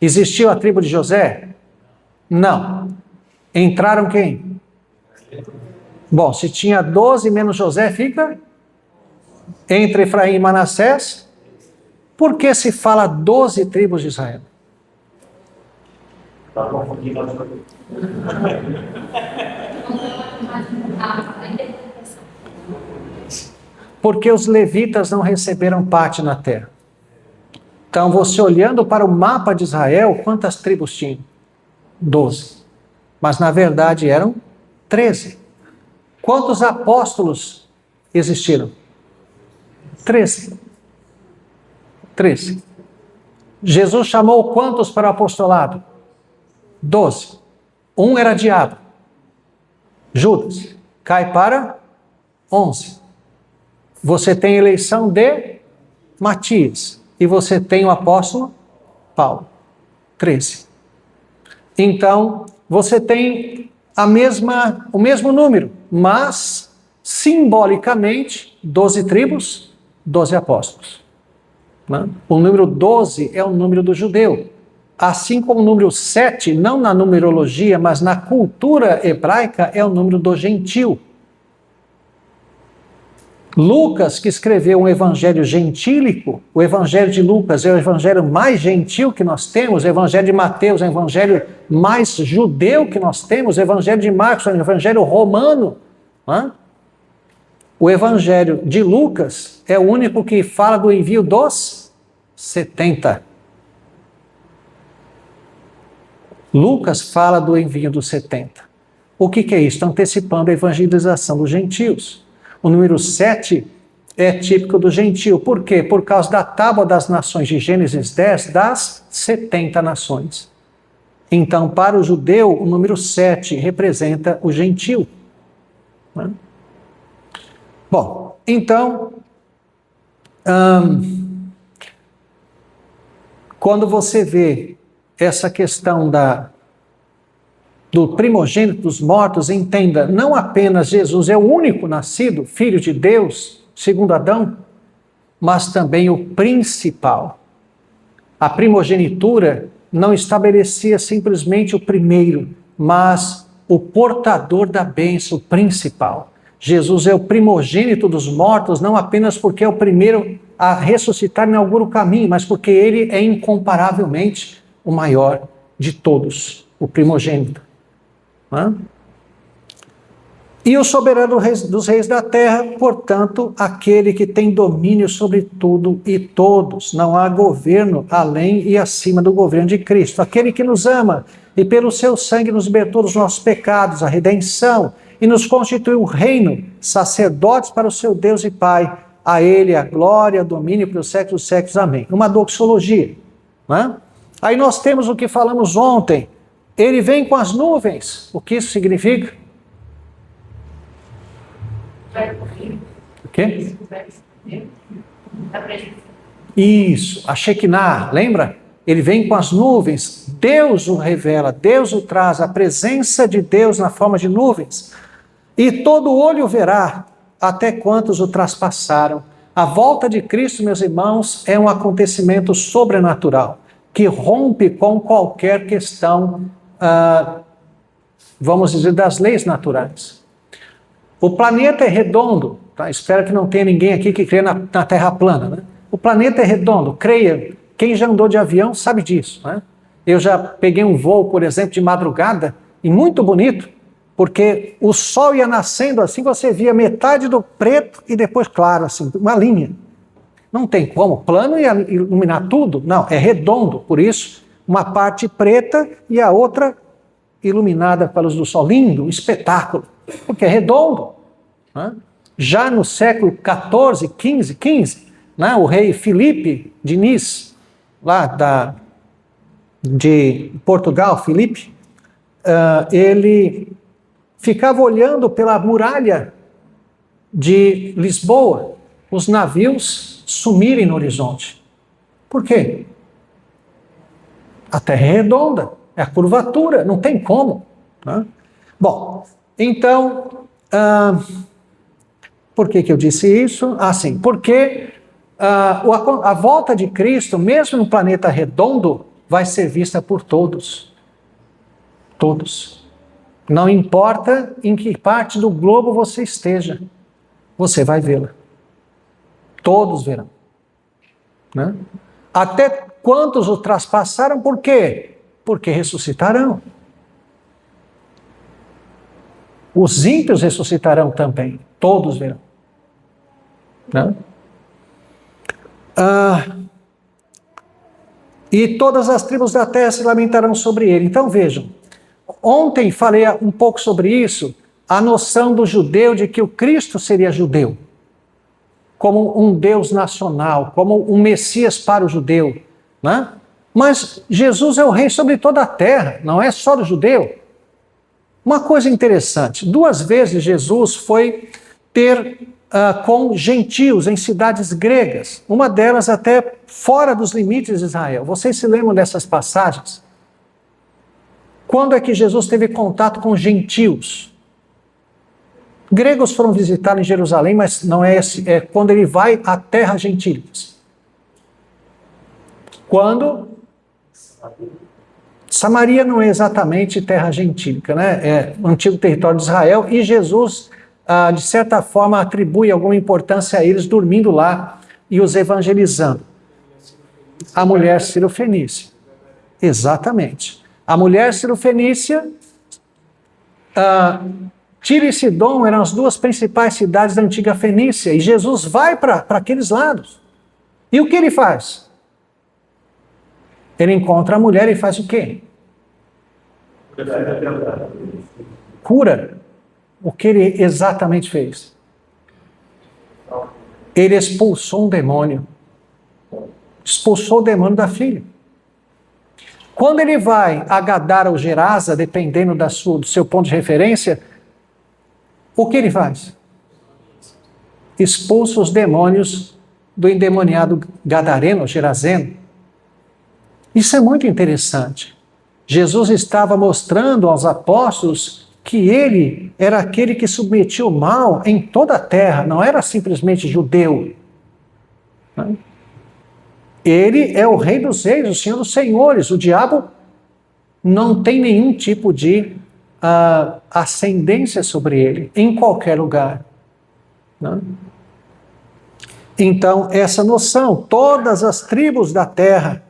Existiu a tribo de José? Não. Entraram quem? Bom, se tinha 12 menos José, fica entre Efraim e Manassés. Por que se fala 12 tribos de Israel? Porque os levitas não receberam parte na terra. Então, você olhando para o mapa de Israel, quantas tribos tinham? 12. Mas, na verdade, eram 13. Quantos apóstolos existiram? 13. Jesus chamou quantos para o apostolado? 12. Um era diabo. Judas. Cai para 11. Você tem eleição de Matias. E você tem o apóstolo Paulo. 13. Então, você tem o mesmo número, mas simbolicamente, 12 tribos, 12 apóstolos. Né? O número 12 é o número do judeu. Assim como o número 7, não na numerologia, mas na cultura hebraica, é o número do gentil. Lucas, que escreveu um evangelho gentílico, o evangelho de Lucas é o evangelho mais gentil que nós temos, o evangelho de Mateus é o evangelho mais judeu que nós temos, o evangelho de Marcos é o evangelho romano. O evangelho de Lucas é o único que fala do envio dos 70. Lucas fala do envio dos 70. O que é isso? Antecipando a evangelização dos gentios. O número 7 é típico do gentio. Por quê? Por causa da tábua das nações de Gênesis 10, das 70 nações. Então, para o judeu, o número 7 representa o gentio. Bom, então, quando você vê essa questão do primogênito dos mortos, entenda, não apenas Jesus é o único nascido, filho de Deus, segundo Adão, mas também o principal. A primogenitura não estabelecia simplesmente o primeiro, mas o portador da bênção, o principal. Jesus é o primogênito dos mortos, não apenas porque é o primeiro a ressuscitar e inaugura o caminho, mas porque ele é incomparavelmente o maior de todos, o primogênito. E o soberano dos reis da terra, portanto, aquele que tem domínio sobre tudo e todos. Não há governo além e acima do governo de Cristo. Aquele que nos ama e pelo seu sangue nos libertou dos nossos pecados, a redenção, e nos constituiu reino, sacerdotes para o seu Deus e Pai. A ele a glória, o domínio pelos séculos dos séculos. Amém. Uma doxologia. Aí nós temos o que falamos ontem. Ele vem com as nuvens. O que isso significa? O quê? Isso, a Shekinah, lembra? Ele vem com as nuvens, Deus o revela, Deus o traz, a presença de Deus na forma de nuvens. E todo olho verá, até quantos o traspassaram. A volta de Cristo, meus irmãos, é um acontecimento sobrenatural, que rompe com qualquer questão, vamos dizer, das leis naturais. O planeta é redondo, tá? Espero que não tenha ninguém aqui que crê na Terra plana, né? O planeta é redondo, creia. Quem já andou de avião sabe disso, né? Eu já peguei um voo, por exemplo, de madrugada, e muito bonito, porque o sol ia nascendo assim, você via metade do preto e depois claro, assim, uma linha. Não tem como, plano ia iluminar tudo? Não, é redondo, por isso, uma parte preta e a outra iluminada pela luz do sol. Lindo, um espetáculo, porque é redondo. Né? Já no século XIV, né, o rei Filipe de Nice, lá de Portugal, Filipe, ele ficava olhando pela muralha de Lisboa, os navios sumirem no horizonte. Por quê? A Terra é redonda, é a curvatura, não tem como. Né? Bom, então, por que eu disse isso? Sim, porque a volta de Cristo, mesmo no planeta redondo, vai ser vista por todos. Todos. Não importa em que parte do globo você esteja, você vai vê-la. Todos verão. Né? Até quantos o traspassaram, por quê? Porque ressuscitarão. Os ímpios ressuscitarão também, todos verão. Né? E todas as tribos da terra se lamentarão sobre ele. Então vejam, ontem falei um pouco sobre isso, a noção do judeu de que o Cristo seria judeu, como um Deus nacional, como um Messias para o judeu. Né? Mas Jesus é o rei sobre toda a terra, não é só do judeu. Uma coisa interessante, 2 vezes Jesus foi ter com gentios em cidades gregas, uma delas até fora dos limites de Israel. Vocês se lembram dessas passagens? Quando é que Jesus teve contato com gentios? Gregos foram visitá-lo em Jerusalém, mas não é esse, é quando ele vai à terra gentílicas. Quando Samaria não é exatamente terra gentílica, né? É o antigo território de Israel, e Jesus, de certa forma, atribui alguma importância a eles dormindo lá e os evangelizando. A mulher cirofenícia. Exatamente. A mulher cirofenícia, Tiro e Sidom eram as 2 principais cidades da antiga Fenícia, e Jesus vai para aqueles lados. E o que ele faz? Ele encontra a mulher e faz o quê? Cura. O que ele exatamente fez? Ele expulsou um demônio. Expulsou o demônio da filha. Quando ele vai a Gadara ou Gerasa, dependendo do seu ponto de referência, o que ele faz? Expulsa os demônios do endemoniado gadareno ou gerazeno. Isso é muito interessante. Jesus estava mostrando aos apóstolos que ele era aquele que submetia o mal em toda a terra, não era simplesmente judeu. Ele é o rei dos reis, o senhor dos senhores. O diabo não tem nenhum tipo de ascendência sobre ele, em qualquer lugar. Então, essa noção, todas as tribos da terra,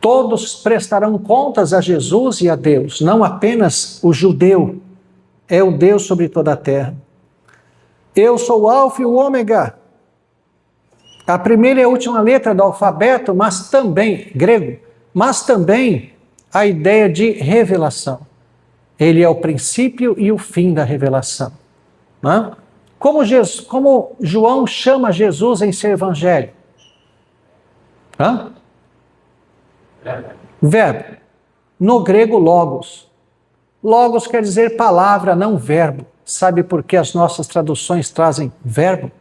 todos prestarão contas a Jesus e a Deus, não apenas o judeu, é o Deus sobre toda a terra. Eu sou o Alfa e o Ômega, a primeira e a última letra do alfabeto, mas também, grego, mas também a ideia de revelação. Ele é o princípio e o fim da revelação. Como João chama Jesus em seu evangelho? Verbo. No grego, logos. Logos quer dizer palavra, não verbo. Sabe por que as nossas traduções trazem verbo?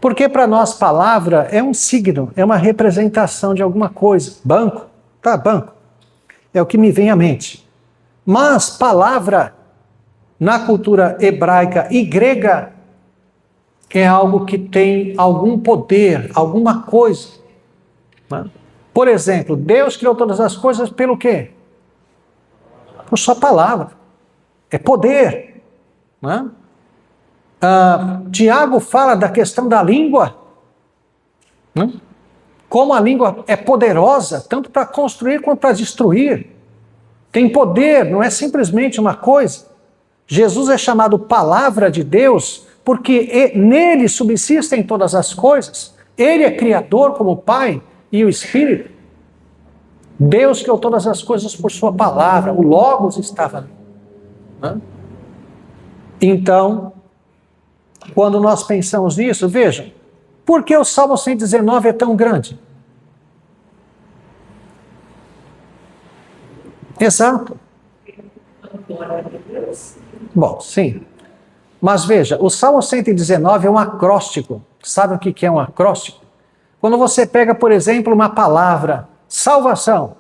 Porque para nós palavra é um signo, é uma representação de alguma coisa. Banco, tá, banco. É o que me vem à mente. Mas palavra, na cultura hebraica e grega, é algo que tem algum poder, alguma coisa. Né? Por exemplo, Deus criou todas as coisas pelo quê? Por sua palavra. É poder. Né? Tiago fala da questão da língua. Né? Como a língua é poderosa, tanto para construir quanto para destruir. Tem poder, não é simplesmente uma coisa. Jesus é chamado palavra de Deus porque nele subsistem todas as coisas. Ele é criador como o Pai e o Espírito. Deus criou todas as coisas por sua palavra. O Logos estava ali. Né? Então, quando nós pensamos nisso, vejam, por que o Salmo 119 é tão grande? Exato. Bom, sim. Mas veja, o Salmo 119 é um acróstico. Sabe o que é um acróstico? Quando você pega, por exemplo, uma palavra, salvação,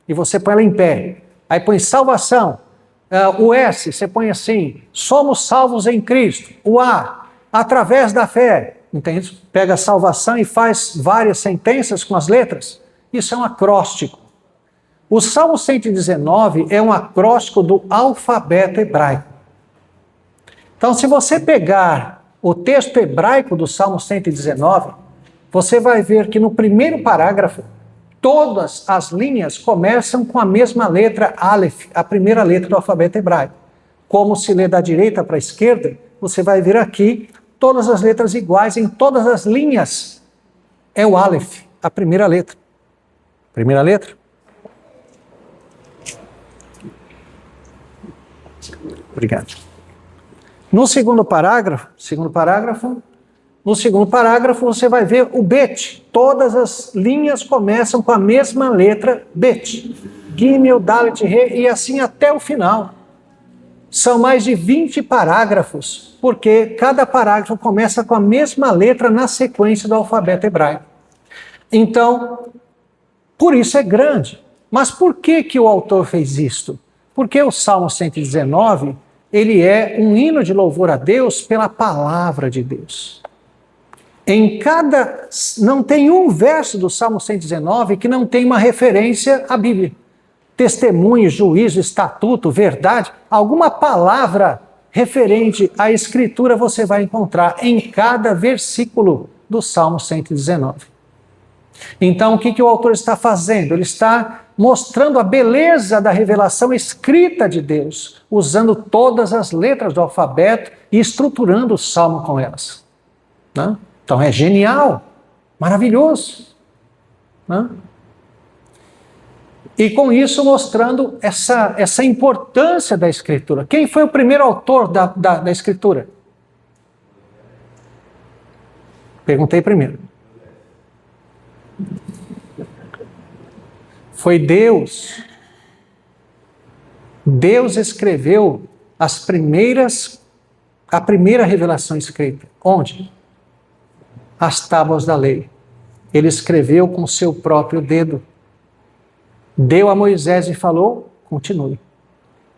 e você põe ela em pé, aí põe salvação, o S, você põe assim, somos salvos em Cristo, o A, através da fé, entende? Pega a salvação e faz várias sentenças com as letras. Isso é um acróstico. O Salmo 119 é um acróstico do alfabeto hebraico. Então, se você pegar o texto hebraico do Salmo 119, você vai ver que no primeiro parágrafo, todas as linhas começam com a mesma letra Aleph, a primeira letra do alfabeto hebraico. Como se lê da direita para a esquerda, você vai ver aqui todas as letras iguais em todas as linhas. É o Aleph, a primeira letra. Primeira letra. Obrigado. No segundo parágrafo, você vai ver o Bet. Todas as linhas começam com a mesma letra Bet. Gimel, Dalet, Re, e assim até o final. São mais de 20 parágrafos, porque cada parágrafo começa com a mesma letra na sequência do alfabeto hebraico. Então, por isso é grande. Mas por que o autor fez isto? Porque o Salmo 119, ele é um hino de louvor a Deus pela palavra de Deus. Não tem um verso do Salmo 119 que não tem uma referência à Bíblia. Testemunho, juízo, estatuto, verdade, alguma palavra referente à Escritura você vai encontrar em cada versículo do Salmo 119. Então, o que o autor está fazendo? Ele está mostrando a beleza da revelação escrita de Deus, usando todas as letras do alfabeto e estruturando o Salmo com elas. Né? Então, é genial, maravilhoso. Né? E com isso mostrando essa importância da Escritura. Quem foi o primeiro autor da Escritura? Perguntei primeiro. Foi Deus. Deus escreveu a primeira revelação escrita. Onde? As tábuas da lei. Ele escreveu com o seu próprio dedo. Deu a Moisés e falou, continue.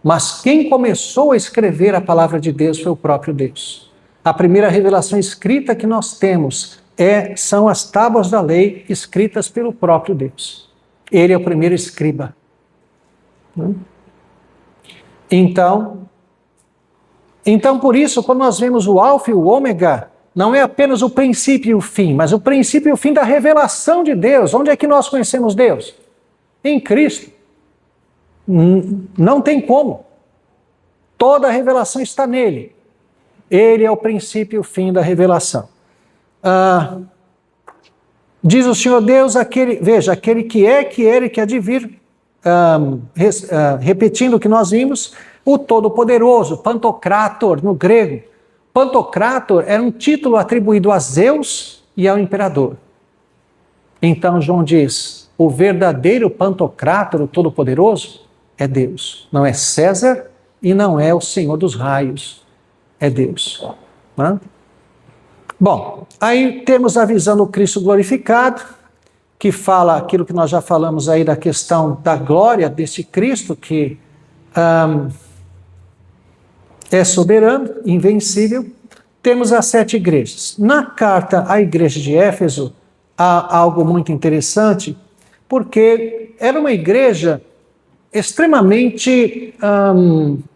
Mas quem começou a escrever a palavra de Deus foi o próprio Deus. A primeira revelação escrita que nós temos são as tábuas da lei escritas pelo próprio Deus. Ele é o primeiro escriba. Então, por isso, quando nós vemos o alfa e o ômega, não é apenas o princípio e o fim, mas o princípio e o fim da revelação de Deus. Onde é que nós conhecemos Deus? Em Cristo. Não tem como. Toda a revelação está nele. Ele é o princípio e o fim da revelação. Diz o Senhor Deus, aquele que é, que era e que há de vir, repetindo o que nós vimos, o Todo-Poderoso, Pantocrator, no grego. Pantocrator era um título atribuído a Zeus e ao imperador. Então João diz, o verdadeiro Pantocrator, o Todo-Poderoso, é Deus. Não é César e não é o Senhor dos Raios, é Deus. Bom, aí temos a visão do Cristo glorificado, que fala aquilo que nós já falamos aí da questão da glória desse Cristo, que é soberano, invencível. Temos as 7 igrejas. Na carta à igreja de Éfeso, há algo muito interessante, porque era uma igreja extremamente,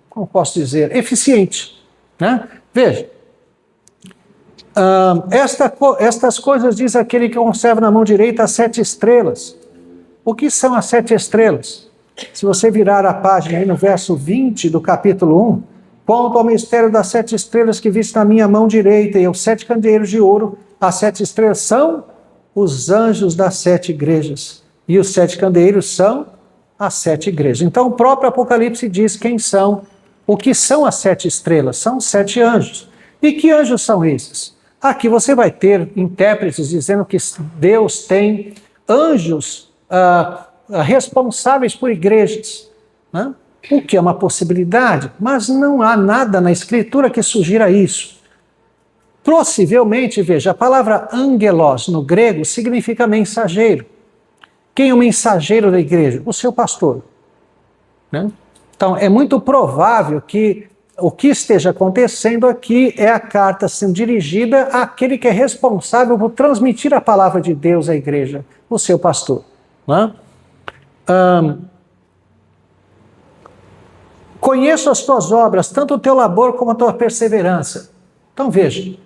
como posso dizer, eficiente, né? Veja, estas coisas diz aquele que conserva na mão direita as 7 estrelas. O que são as 7 estrelas? Se você virar a página aí no verso 20 do capítulo 1, quanto ao mistério das 7 estrelas que viste na minha mão direita e os 7 candeeiros de ouro, as 7 estrelas são os anjos das 7 igrejas, e os 7 candeeiros são as 7 igrejas. Então o próprio Apocalipse diz quem são, o que são as 7 estrelas, são 7 anjos. E que anjos são esses? Aqui você vai ter intérpretes dizendo que Deus tem anjos responsáveis por igrejas, né? O que é uma possibilidade, mas não há nada na Escritura que sugira isso. Possivelmente, veja, a palavra angelos no grego significa mensageiro. Quem é o mensageiro da igreja? O seu pastor, né? Então, é muito provável que o que esteja acontecendo aqui é a carta sendo dirigida àquele que é responsável por transmitir a palavra de Deus à igreja, o seu pastor, né? Conheço as tuas obras, tanto o teu labor como a tua perseverança. Então veja,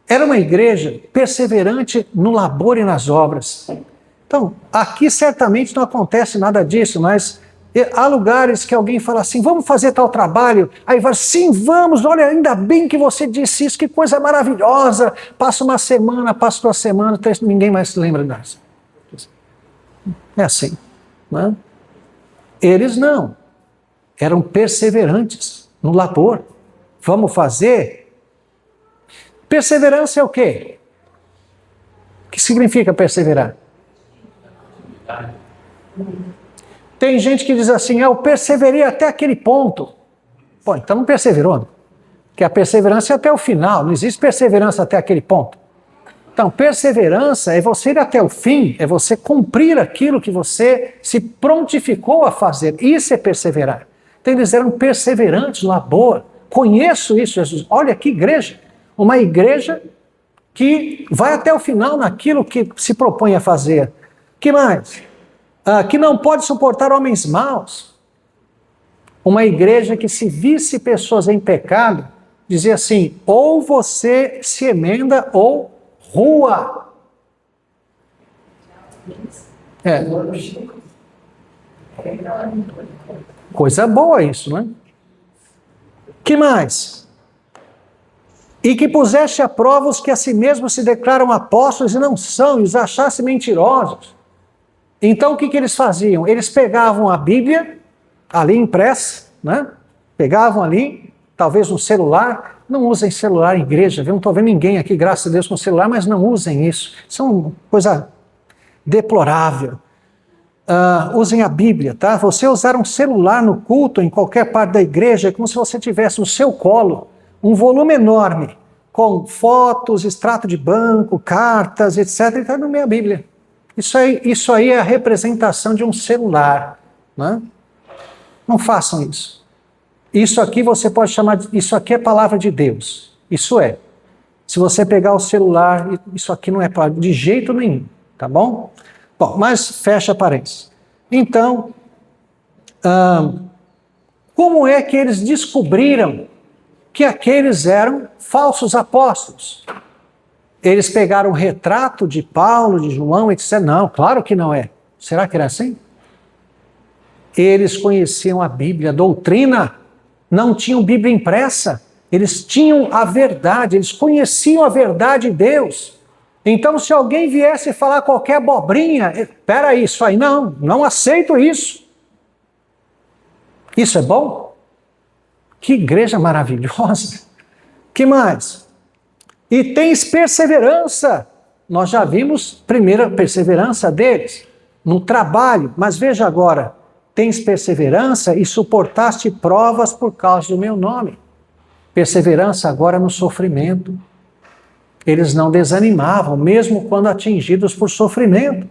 era uma igreja perseverante no labor e nas obras. Então, aqui certamente não acontece nada disso, mas há lugares que alguém fala assim, vamos fazer tal trabalho, aí vai, sim, vamos, olha, ainda bem que você disse isso, que coisa maravilhosa, passa uma semana, passa 2 semanas, ninguém mais se lembra disso. É assim, né? Eles não. Eram perseverantes no labor. Vamos fazer? Perseverança é o quê? O que significa perseverar? Tem gente que diz assim, eu perseverei até aquele ponto. Pô, então não perseverou. Porque a perseverança é até o final, não existe perseverança até aquele ponto. Então, perseverança é você ir até o fim, é você cumprir aquilo que você se prontificou a fazer. Isso é perseverar. Então, eles eram perseverantes no labor. Conheço isso, Jesus. Olha que igreja. Uma igreja que vai até o final naquilo que se propõe a fazer. Que mais? Que não pode suportar homens maus. Uma igreja que, se visse pessoas em pecado, dizia assim, ou você se emenda ou rua. Coisa boa isso, não é? Que mais? E que puseste a prova os que a si mesmos se declaram apóstolos e não são, e os achasse mentirosos. Então o que eles faziam? Eles pegavam a Bíblia, ali impressa, né? Pegavam ali, talvez no celular. Não usem celular em igreja, viu? Não estou vendo ninguém aqui, graças a Deus, com celular, mas não usem isso. Isso é uma coisa deplorável. Usem a Bíblia, tá? Você usar um celular no culto, em qualquer parte da igreja, é como se você tivesse no seu colo um volume enorme, com fotos, extrato de banco, cartas, etc. E está no meio da Bíblia. Isso aí é a representação de um celular, né? Não façam isso. Isso aqui você pode chamar de... Isso aqui é palavra de Deus. Isso é. Se você pegar o celular, isso aqui não é palavra de jeito nenhum, tá bom? Bom, mas fecha parênteses. Então, como é que eles descobriram que aqueles eram falsos apóstolos? Eles pegaram o retrato de Paulo, de João, e disseram, não, claro que não é. Será que era assim? Eles conheciam a Bíblia, a doutrina, não tinham Bíblia impressa, eles tinham a verdade, eles conheciam a verdade de Deus. Então, se alguém viesse falar qualquer abobrinha, espera aí, isso aí não aceito isso. Isso é bom? Que igreja maravilhosa. Que mais? E tens perseverança. Nós já vimos primeira perseverança deles no trabalho, mas veja agora, tens perseverança e suportaste provas por causa do meu nome. Perseverança agora no sofrimento. Eles não desanimavam, mesmo quando atingidos por sofrimento.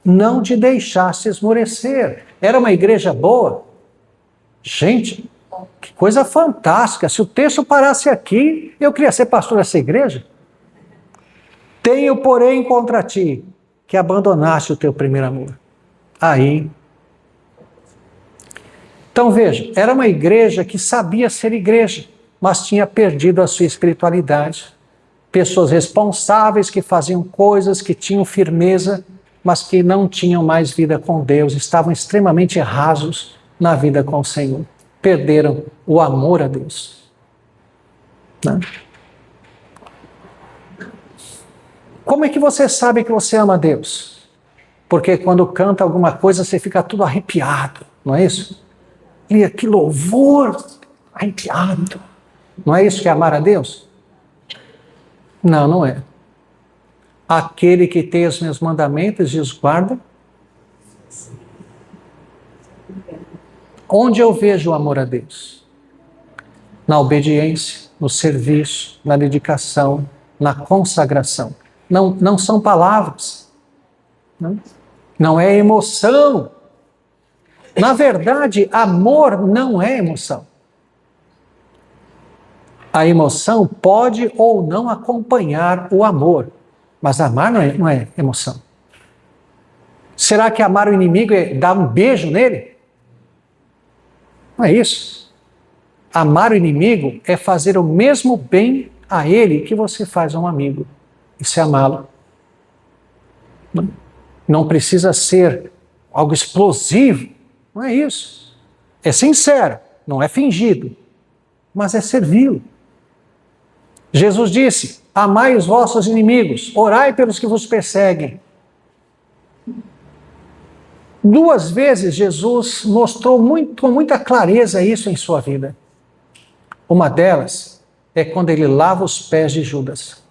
Não te deixasse esmorecer. Era uma igreja boa? Gente, que coisa fantástica. Se o texto parasse aqui, eu queria ser pastor dessa igreja. Tenho, porém, contra ti, que abandonaste o teu primeiro amor. Aí. Então veja, era uma igreja que sabia ser igreja, mas tinha perdido a sua espiritualidade. Pessoas responsáveis que faziam coisas, que tinham firmeza, mas que não tinham mais vida com Deus, estavam extremamente rasos na vida com o Senhor. Perderam o amor a Deus. Né? Como é que você sabe que você ama a Deus? Porque quando canta alguma coisa, você fica tudo arrepiado, não é isso? E que louvor, arrepiado. Não é isso que é amar a Deus? Não, não é. Aquele que tem os meus mandamentos e os guarda. Onde eu vejo o amor a Deus? Na obediência, no serviço, na dedicação, na consagração. Não são palavras. Não é emoção. Na verdade, amor não é emoção. A emoção pode ou não acompanhar o amor, mas amar não é emoção. Será que amar o inimigo é dar um beijo nele? Não é isso. Amar o inimigo é fazer o mesmo bem a ele que você faz a um amigo. Isso é amá-lo. Não precisa ser algo explosivo. Não é isso. É sincero, não é fingido, mas é servi-lo. Jesus disse: amai os vossos inimigos, orai pelos que vos perseguem. 2 vezes Jesus mostrou com muita clareza isso em sua vida. Uma delas é quando ele lava os pés de Judas.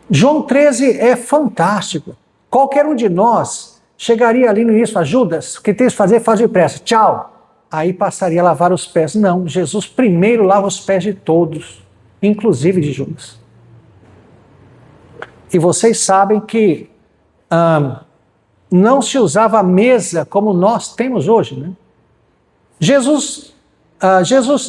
João 13 é fantástico. Qualquer um de nós chegaria ali no início, a Judas, o que tens de fazer, faz depressa, tchau. Aí passaria a lavar os pés. Não, Jesus primeiro lava os pés de todos, inclusive de Judas. E vocês sabem que não se usava a mesa como nós temos hoje, né? Jesus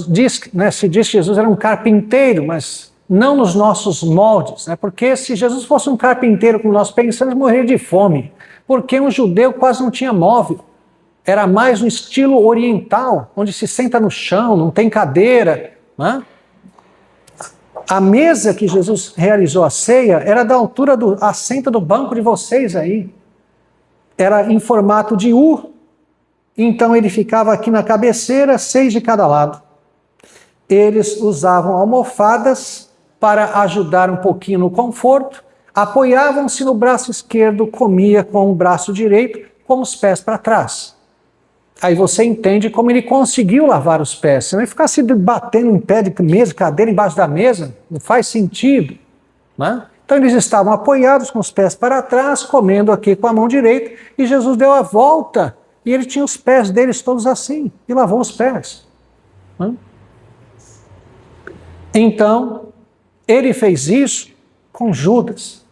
diz, né, se diz que Jesus era um carpinteiro, mas não nos nossos moldes, né? Porque se Jesus fosse um carpinteiro como nós pensamos, morreria de fome, porque um judeu quase não tinha móvel. Era mais um estilo oriental, onde se senta no chão, não tem cadeira. Né? A mesa que Jesus realizou a ceia era da altura do assento do banco de vocês aí. Era em formato de U. Então ele ficava aqui na cabeceira, 6 de cada lado. Eles usavam almofadas para ajudar um pouquinho no conforto. Apoiavam-se no braço esquerdo, comia com o braço direito, com os pés para trás. Aí você entende como ele conseguiu lavar os pés. Você não ficar se batendo em pé de mesa, cadeira embaixo da mesa, não faz sentido. Né? Então eles estavam apoiados com os pés para trás, comendo aqui com a mão direita, e Jesus deu a volta, e ele tinha os pés deles todos assim, e lavou os pés. Né? Então, ele fez isso com Judas.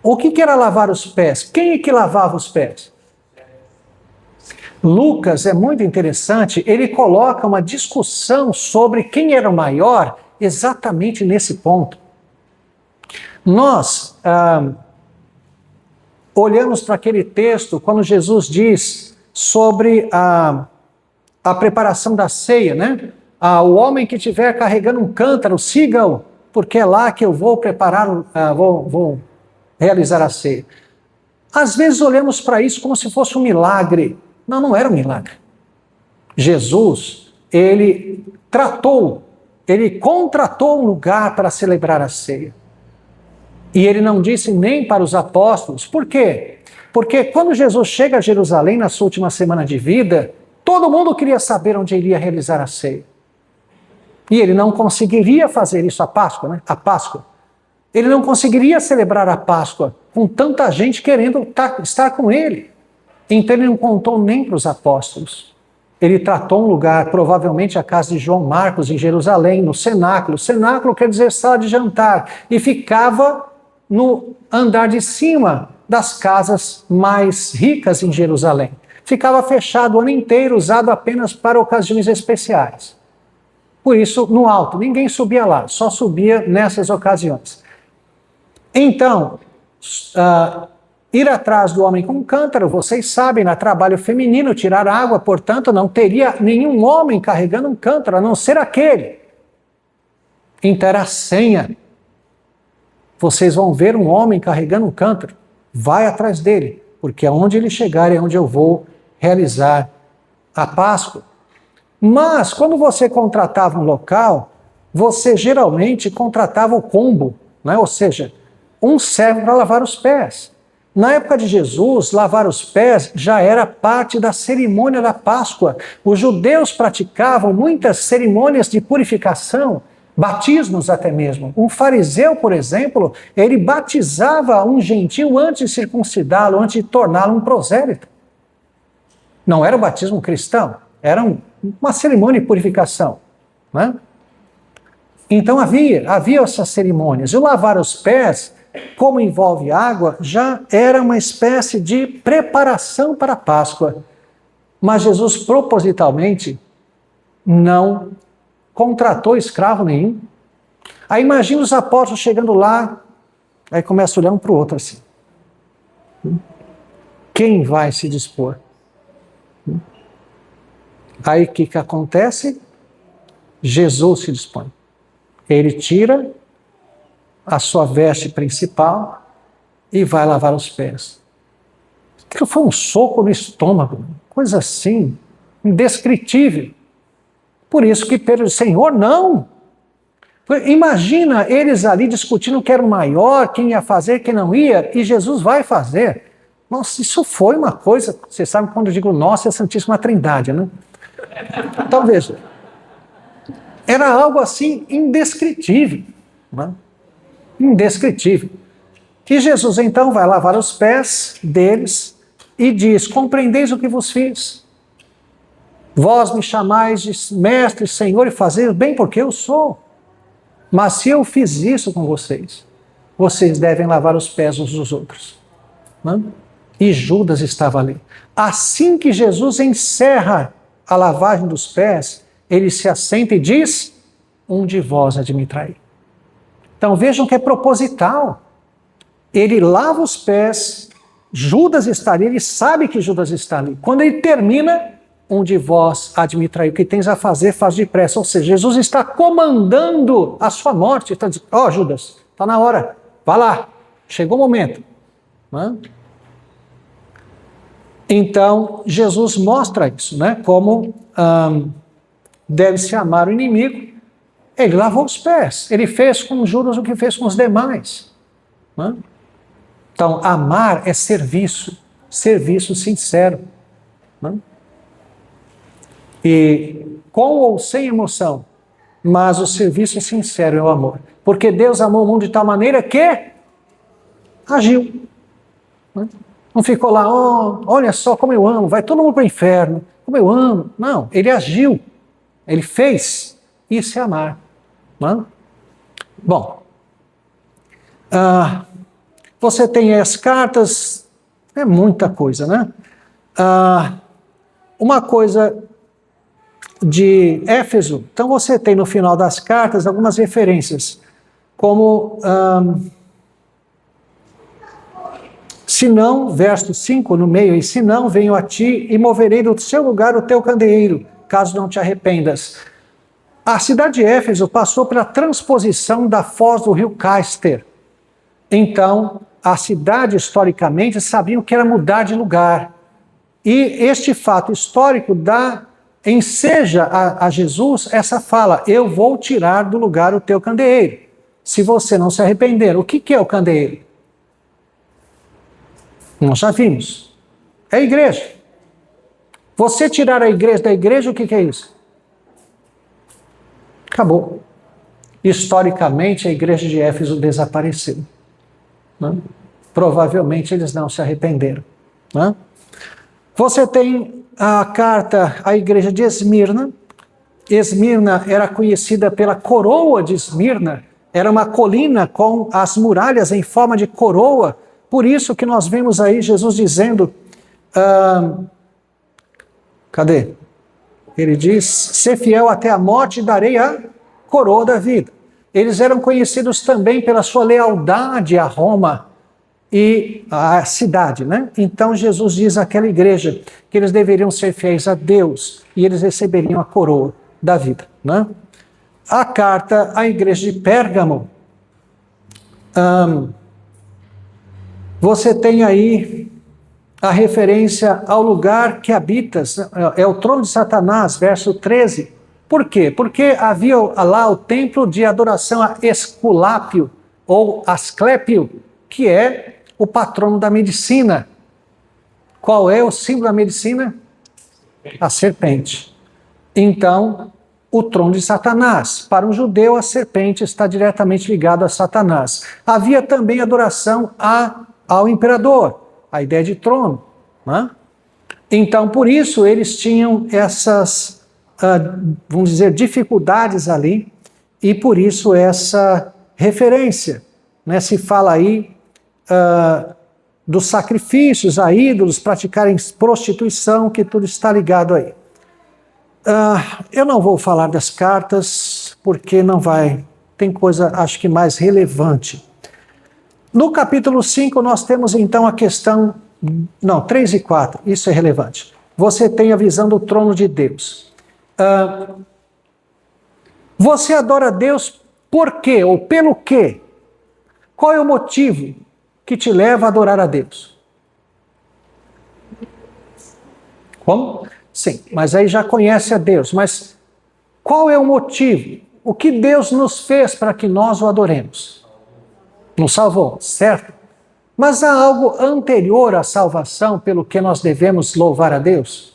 O que era lavar os pés? Quem é que lavava os pés? Lucas é muito interessante, ele coloca uma discussão sobre quem era o maior exatamente nesse ponto. Nós olhamos para aquele texto quando Jesus diz sobre a preparação da ceia, né? O homem que estiver carregando um cântaro, siga-o, porque é lá que eu vou preparar, vou realizar a ceia. Às vezes olhamos para isso como se fosse um milagre. Não era um milagre. Jesus, ele contratou um lugar para celebrar a ceia. E ele não disse nem para os apóstolos. Por quê? Porque quando Jesus chega a Jerusalém na sua última semana de vida, todo mundo queria saber onde ele ia realizar a ceia. E ele não conseguiria fazer isso à Páscoa, né? A Páscoa. Ele não conseguiria celebrar a Páscoa com tanta gente querendo estar com ele. Então ele não contou nem para os apóstolos. Ele tratou um lugar, provavelmente a casa de João Marcos, em Jerusalém, no cenáculo. Cenáculo quer dizer sala de jantar. E ficava no andar de cima das casas mais ricas em Jerusalém. Ficava fechado o ano inteiro, usado apenas para ocasiões especiais. Por isso, no alto, ninguém subia lá, só subia nessas ocasiões. Então, ir atrás do homem com um cântaro, vocês sabem, no trabalho feminino, tirar água, portanto, não teria nenhum homem carregando um cântaro, a não ser aquele. Então era a senha. Vocês vão ver um homem carregando um cântaro, vai atrás dele, porque aonde ele chegar é onde eu vou realizar a Páscoa. Mas, quando você contratava um local, você geralmente contratava o combo, né? Ou seja, um servo para lavar os pés. Na época de Jesus, lavar os pés já era parte da cerimônia da Páscoa. Os judeus praticavam muitas cerimônias de purificação, batismos até mesmo. Um fariseu, por exemplo, ele batizava um gentil antes de circuncidá-lo, antes de torná-lo um prosélito. Não era o batismo cristão, era uma cerimônia de purificação, né? Então havia essas cerimônias. E o lavar os pés, como envolve água, já era uma espécie de preparação para a Páscoa. Mas Jesus propositalmente não contratou escravo nenhum. Aí imagina os apóstolos chegando lá, aí começa a olhar um para o outro assim. Quem vai se dispor? Aí o que acontece? Jesus se dispõe. Ele tira a sua veste principal e vai lavar os pés. Aquilo foi um soco no estômago, coisa assim, indescritível. Por isso que Pedro disse, Senhor, não! Imagina eles ali discutindo quem era o maior, quem ia fazer, quem não ia, e Jesus vai fazer. Nossa, isso foi uma coisa, você sabe quando eu digo nossa, é a Santíssima Trindade, né? Então veja, era algo assim indescritível, né? Indescritível. E Jesus então vai lavar os pés deles e diz, compreendeis o que vos fiz? Vós me chamais de mestre, Senhor, e fazeis bem porque eu sou. Mas se eu fiz isso com vocês, vocês devem lavar os pés uns dos outros. Né? E Judas estava ali. Assim que Jesus encerra a lavagem dos pés, ele se assenta e diz, um de vós há de me trair. Então vejam que é proposital. Ele lava os pés, Judas está ali, ele sabe que Judas está ali. Quando ele termina, um de vós há de me trair. O que tens a fazer, faz depressa. Ou seja, Jesus está comandando a sua morte. Está dizendo, ó Judas, está na hora, vá lá, chegou o momento. Né? Então, Jesus mostra isso, né? Como deve-se amar o inimigo. Ele lavou os pés, ele fez com Judas o que fez com os demais. Né? Então, amar é serviço sincero. Né? E com ou sem emoção, mas o serviço sincero é o amor. Porque Deus amou o mundo de tal maneira que agiu. Né? Não ficou lá, oh, olha só como eu amo, vai todo mundo para o inferno, como eu amo. Não, ele agiu, ele fez, isso é amar. Né? Bom, você tem as cartas, é muita coisa, né? Uma coisa de Éfeso, então você tem no final das cartas algumas referências, como... se não, verso 5 no meio, e se não, venho a ti e moverei do seu lugar o teu candeeiro, caso não te arrependas. A cidade de Éfeso passou pela transposição da foz do rio Cáster. Então, a cidade, historicamente, sabia que era mudar de lugar. E este fato histórico enseja a Jesus essa fala, eu vou tirar do lugar o teu candeeiro, se você não se arrepender. O que é o candeeiro? Nós já vimos. É a igreja. Você tirar a igreja da igreja, o que é isso? Acabou. Historicamente, a igreja de Éfeso desapareceu. Né? Provavelmente eles não se arrependeram. Né? Você tem a carta à igreja de Esmirna. Esmirna era conhecida pela coroa de Esmirna. Era uma colina com as muralhas em forma de coroa. Por isso que nós vemos aí Jesus dizendo... cadê? Ele diz, ser fiel até a morte, darei a coroa da vida. Eles eram conhecidos também pela sua lealdade a Roma e a cidade, né? Então Jesus diz àquela igreja que eles deveriam ser fiéis a Deus e eles receberiam a coroa da vida, né? A carta à igreja de Pérgamo, você tem aí a referência ao lugar que habitas, é o trono de Satanás, verso 13. Por quê? Porque havia lá o templo de adoração a Esculápio, ou Asclépio, que é o patrono da medicina. Qual é o símbolo da medicina? A serpente. Então, o trono de Satanás. Para um judeu, a serpente está diretamente ligada a Satanás. Havia também adoração ao imperador, a ideia de trono, né? Então, por isso, eles tinham essas, vamos dizer, dificuldades ali, e por isso essa referência, né? Se fala aí dos sacrifícios a ídolos, praticarem prostituição, que tudo está ligado aí. Eu não vou falar das cartas, porque não vai, tem coisa, acho que mais relevante. No capítulo 5, nós temos então a questão... Não, 3 e 4, isso é relevante. Você tem a visão do trono de Deus. Você adora a Deus por quê? Ou pelo quê? Qual é o motivo que te leva a adorar a Deus? Como? Sim, mas aí já conhece a Deus. Mas qual é o motivo? O que Deus nos fez para que nós o adoremos? Nos salvou, certo? Mas há algo anterior à salvação pelo que nós devemos louvar a Deus?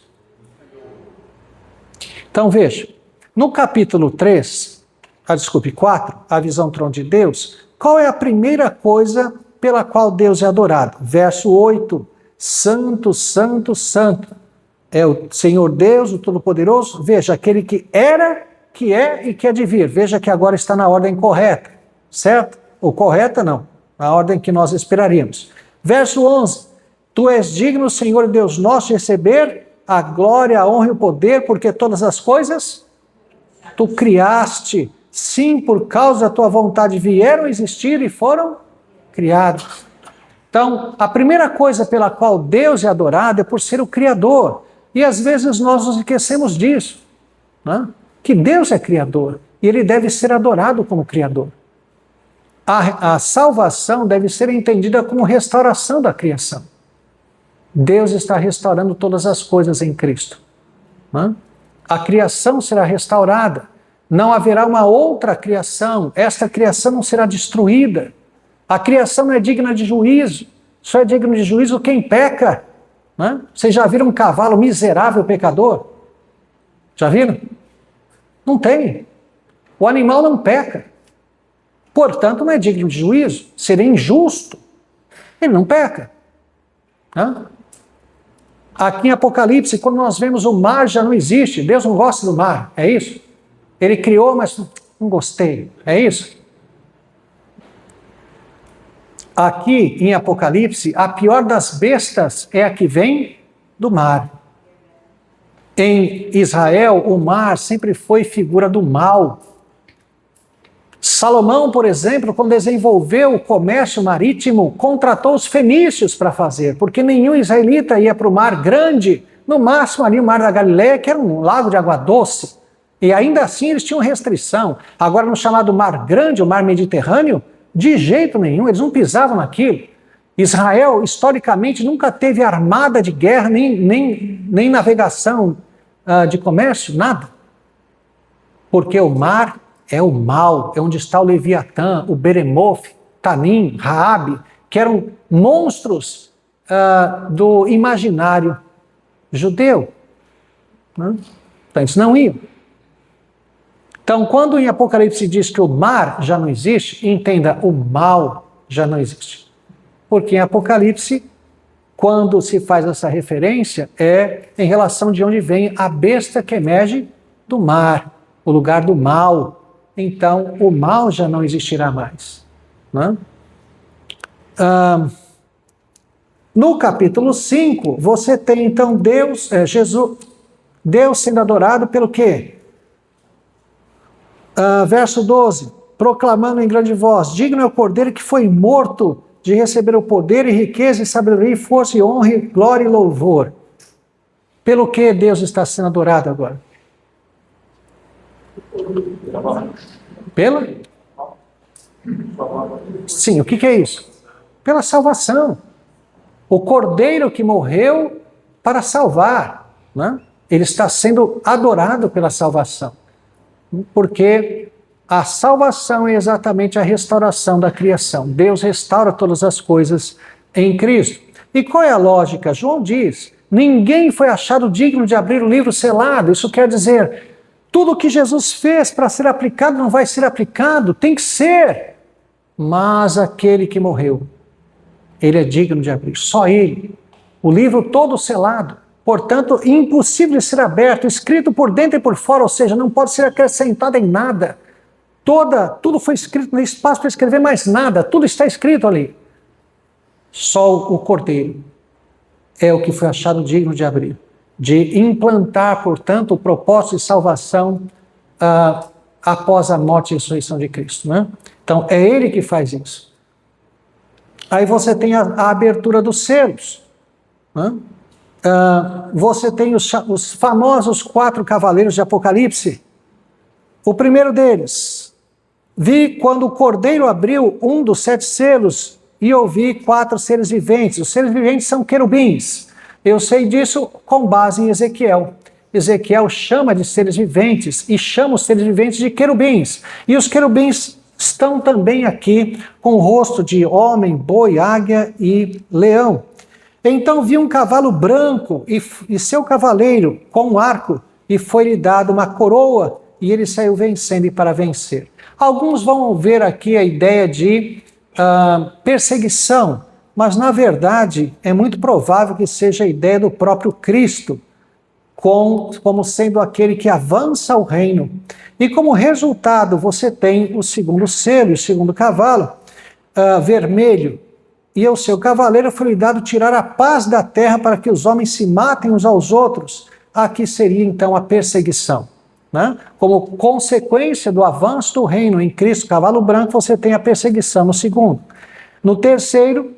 Então veja, no capítulo 4, a visão do trono de Deus, qual é a primeira coisa pela qual Deus é adorado? Verso 8, santo, santo, santo. É o Senhor Deus, o Todo-Poderoso. Veja, aquele que era, que é e que há de vir. Veja que agora está na ordem correta, certo? Ou correta não, na ordem que nós esperaríamos. Verso 11, tu és digno, Senhor Deus nosso, de receber a glória, a honra e o poder, porque todas as coisas tu criaste, sim, por causa da tua vontade vieram a existir e foram criados. Então, a primeira coisa pela qual Deus é adorado é por ser o Criador. E às vezes nós nos esquecemos disso, né? Que Deus é Criador e Ele deve ser adorado como Criador. A salvação deve ser entendida como restauração da criação. Deus está restaurando todas as coisas em Cristo, né? A criação será restaurada. Não haverá uma outra criação. Esta criação não será destruída. A criação não é digna de juízo. Só é digno de juízo quem peca, né? Vocês já viram um cavalo miserável pecador? Já viram? Não tem. O animal não peca. Portanto, não é digno de juízo. Seria injusto. Ele não peca, né? Aqui em Apocalipse, quando nós vemos o mar já não existe. Deus não gosta do mar. É isso? Ele criou, mas não gostei. É isso? Aqui em Apocalipse, a pior das bestas é a que vem do mar. Em Israel, o mar sempre foi figura do mal. Salomão, por exemplo, quando desenvolveu o comércio marítimo, contratou os fenícios para fazer, porque nenhum israelita ia para o mar grande, no máximo ali o mar da Galileia, que era um lago de água doce. E ainda assim eles tinham restrição. Agora no chamado mar grande, o mar Mediterrâneo, de jeito nenhum, eles não pisavam naquilo. Israel, historicamente, nunca teve armada de guerra, nem navegação de comércio, nada. Porque o mar é o mal, é onde está o Leviatã, o Beremoth, Tanim, Raabe, que eram monstros do imaginário judeu, né? Então eles não iam. Então, quando em Apocalipse diz que o mar já não existe, entenda, o mal já não existe. Porque em Apocalipse, quando se faz essa referência, é em relação de onde vem a besta que emerge do mar, o lugar do mal. Então, o mal já não existirá mais. Né? No capítulo 5, você tem então Deus sendo adorado pelo quê? Verso 12, proclamando em grande voz, digno é o Cordeiro que foi morto de receber o poder e riqueza e sabedoria e força e honra e glória e louvor. Pelo que Deus está sendo adorado agora? Pela? Sim, o que é isso? Pela salvação. O Cordeiro que morreu para salvar, né? Ele está sendo adorado pela salvação. Porque a salvação é exatamente a restauração da criação. Deus restaura todas as coisas em Cristo. E qual é a lógica? João diz, ninguém foi achado digno de abrir o livro selado. Isso quer dizer, tudo que Jesus fez para ser aplicado não vai ser aplicado, tem que ser. Mas aquele que morreu, ele é digno de abrir, só ele. O livro todo selado, portanto, impossível de ser aberto, escrito por dentro e por fora, ou seja, não pode ser acrescentado em nada. Tudo foi escrito, não tem espaço para escrever mais nada, tudo está escrito ali. Só o Cordeiro é o que foi achado digno de abrir, de implantar, portanto, o propósito de salvação após a morte e ressurreição de Cristo. Né? Então, é ele que faz isso. Aí você tem a abertura dos selos. Né? Você tem os famosos 4 cavaleiros de Apocalipse. O primeiro deles, vi quando o Cordeiro abriu um dos 7 selos e ouvi 4 seres viventes. Os seres viventes são querubins. Eu sei disso com base em Ezequiel. Ezequiel chama de seres viventes e chama os seres viventes de querubins. E os querubins estão também aqui com o rosto de homem, boi, águia e leão. Então vi um cavalo branco e seu cavaleiro com um arco, e foi-lhe dado uma coroa, e ele saiu vencendo e para vencer. Alguns vão ver aqui a ideia de perseguição, mas na verdade é muito provável que seja a ideia do próprio Cristo, como sendo aquele que avança o reino. E como resultado você tem o segundo selo, o segundo cavalo, vermelho, e ao seu cavaleiro foi-lhe dado tirar a paz da terra para que os homens se matem uns aos outros. Aqui seria então a perseguição. Né? Como consequência do avanço do reino em Cristo, cavalo branco, você tem a perseguição no segundo. No terceiro,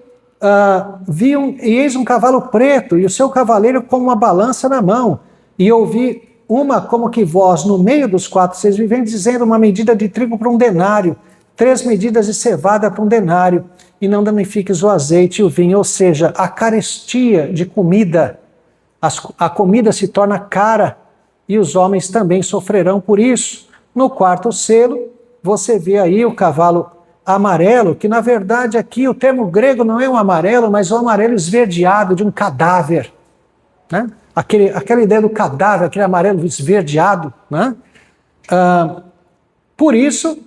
e eis um cavalo preto, e o seu cavaleiro com uma balança na mão, e ouvi uma como que voz no meio dos 4 seres viventes, dizendo uma medida de trigo para um denário, 3 medidas de cevada para um denário, e não danifiques o azeite e o vinho, ou seja, a carestia de comida, a comida se torna cara, e os homens também sofrerão por isso. No 4º selo, você vê aí o cavalo amarelo, que na verdade aqui o termo grego não é um amarelo, mas um amarelo esverdeado de um cadáver. Né? Aquela ideia do cadáver, aquele amarelo esverdeado. Né? Por isso,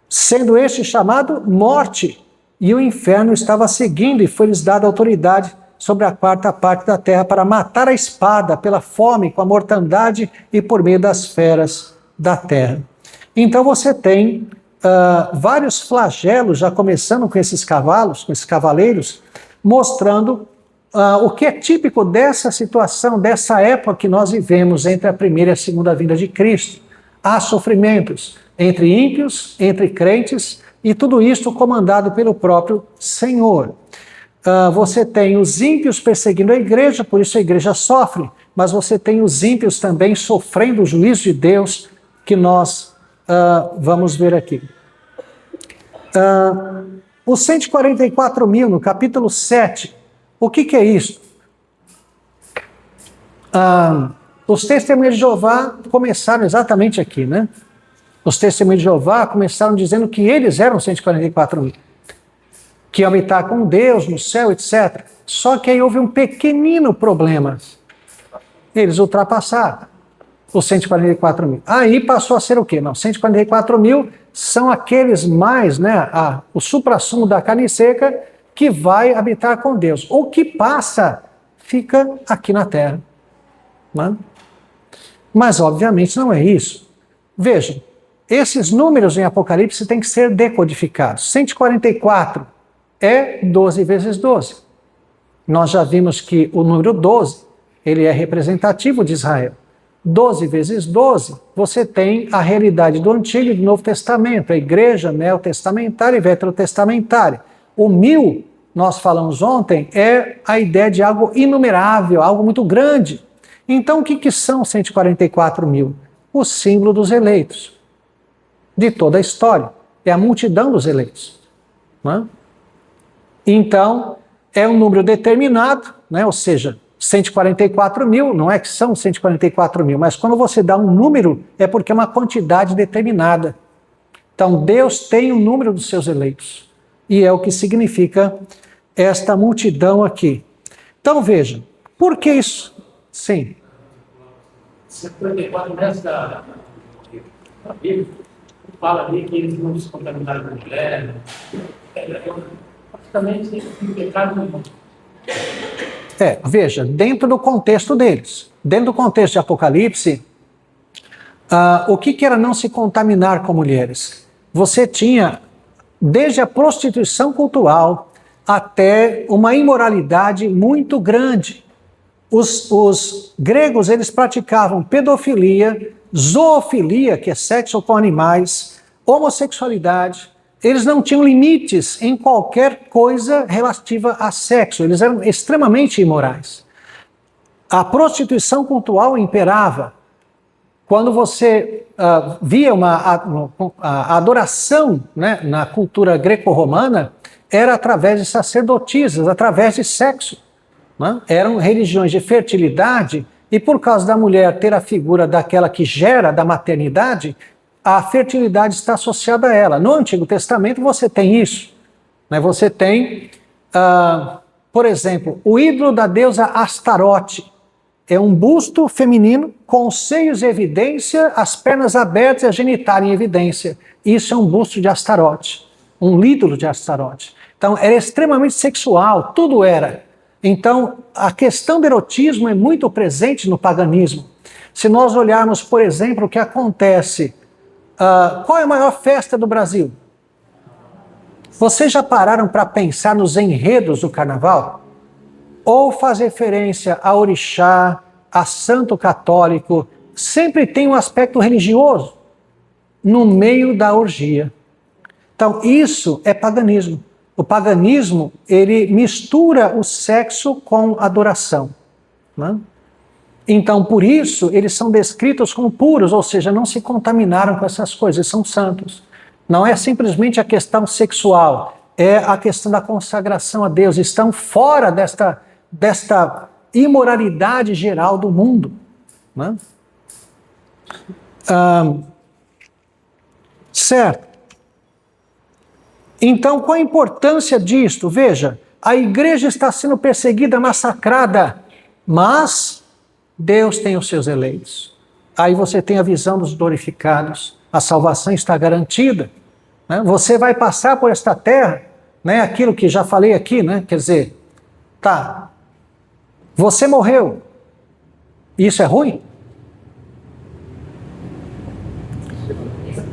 sendo este chamado morte, e o inferno estava seguindo, e foi-lhes dada autoridade sobre a 4ª parte da terra para matar a espada, pela fome, com a mortandade e por meio das feras da terra. Então você tem vários flagelos, já começando com esses cavalos, com esses cavaleiros, mostrando o que é típico dessa situação, dessa época que nós vivemos entre a primeira e a segunda vinda de Cristo. Há sofrimentos entre ímpios, entre crentes, e tudo isso comandado pelo próprio Senhor. Você tem os ímpios perseguindo a igreja, por isso a igreja sofre, mas você tem os ímpios também sofrendo o juízo de Deus, que nós vamos ver aqui. Os 144 mil, no capítulo 7, o que é isso? Os testemunhos de Jeová começaram exatamente aqui, né? Os testemunhos de Jeová começaram dizendo que eles eram 144 mil. Que iam habitar com Deus no céu, etc. Só que aí houve um pequenino problema. Eles ultrapassaram os 144 mil. Aí passou a ser o quê? Não, 144 mil são aqueles mais, né, o suprassumo da carne seca, que vai habitar com Deus. O que passa, fica aqui na terra. Né? Mas, obviamente, não é isso. Vejam, esses números em Apocalipse têm que ser decodificados. 144 é 12 vezes 12. Nós já vimos que o número 12, ele é representativo de Israel. 12 vezes 12, você tem a realidade do Antigo e do Novo Testamento, a igreja neotestamentária e veterotestamentária. O 1000, nós falamos ontem, é a ideia de algo inumerável, algo muito grande. Então, o que são 144 mil? O símbolo dos eleitos, de toda a história. É a multidão dos eleitos. Né? Então, é um número determinado, né? Ou seja, 144 mil, não é que são 144 mil, mas quando você dá um número, é porque é uma quantidade determinada. Então, Deus tem o número dos seus eleitos. E é o que significa esta multidão aqui. Então, vejam, por que isso? Sim. 144 nessa Bíblia, fala ali que eles não se contaminaram com mulher, praticamente um pecado no mundo. Veja, dentro do contexto deles, dentro do contexto de Apocalipse, o que era não se contaminar com mulheres? Você tinha, desde a prostituição cultural até uma imoralidade muito grande. Os gregos, eles praticavam pedofilia, zoofilia, que é sexo com animais, homossexualidade. Eles não tinham limites em qualquer coisa relativa a sexo. Eles eram extremamente imorais. A prostituição cultural imperava. Quando você via a adoração, né, na cultura greco-romana, era através de sacerdotisas, através de sexo. Né? Eram religiões de fertilidade, e por causa da mulher ter a figura daquela que gera, da maternidade, a fertilidade está associada a ela. No Antigo Testamento você tem isso. Né? Você tem, por exemplo, o ídolo da deusa Astarote. É um busto feminino com os seios em evidência, as pernas abertas e a genitália em evidência. Isso é um busto de Astarote, um ídolo de Astarote. Então era extremamente sexual, tudo era. Então a questão do erotismo é muito presente no paganismo. Se nós olharmos, por exemplo, o que acontece, qual é a maior festa do Brasil? Vocês já pararam para pensar nos enredos do carnaval? Ou faz referência a orixá, a santo católico, sempre tem um aspecto religioso no meio da orgia. Então isso é paganismo. O paganismo, ele mistura o sexo com adoração. Né? Então, por isso, eles são descritos como puros, ou seja, não se contaminaram com essas coisas, são santos. Não é simplesmente a questão sexual, é a questão da consagração a Deus. Estão fora desta imoralidade geral do mundo. Né? Certo. Então, qual a importância disto? Veja, a igreja está sendo perseguida, massacrada, mas Deus tem os seus eleitos. Aí você tem a visão dos glorificados, a salvação está garantida. Né? Você vai passar por esta terra, né? Aquilo que já falei aqui, né? Quer dizer, tá, você morreu, isso é ruim?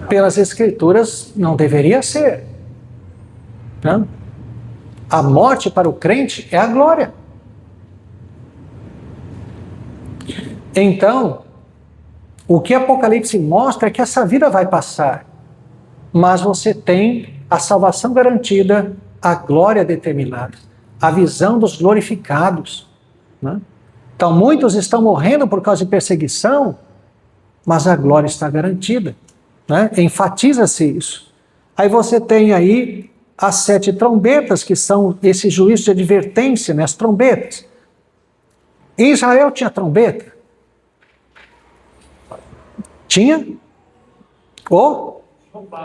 Pelas Escrituras não deveria ser. Né? A morte para o crente é a glória. Então, o que Apocalipse mostra é que essa vida vai passar, mas você tem a salvação garantida, a glória determinada, a visão dos glorificados. Né? Então, muitos estão morrendo por causa de perseguição, mas a glória está garantida. Né? Enfatiza-se isso. Aí você tem aí as 7 trombetas, que são esse juízo de advertência, né? As trombetas. Em Israel tinha trombeta? Tinha? O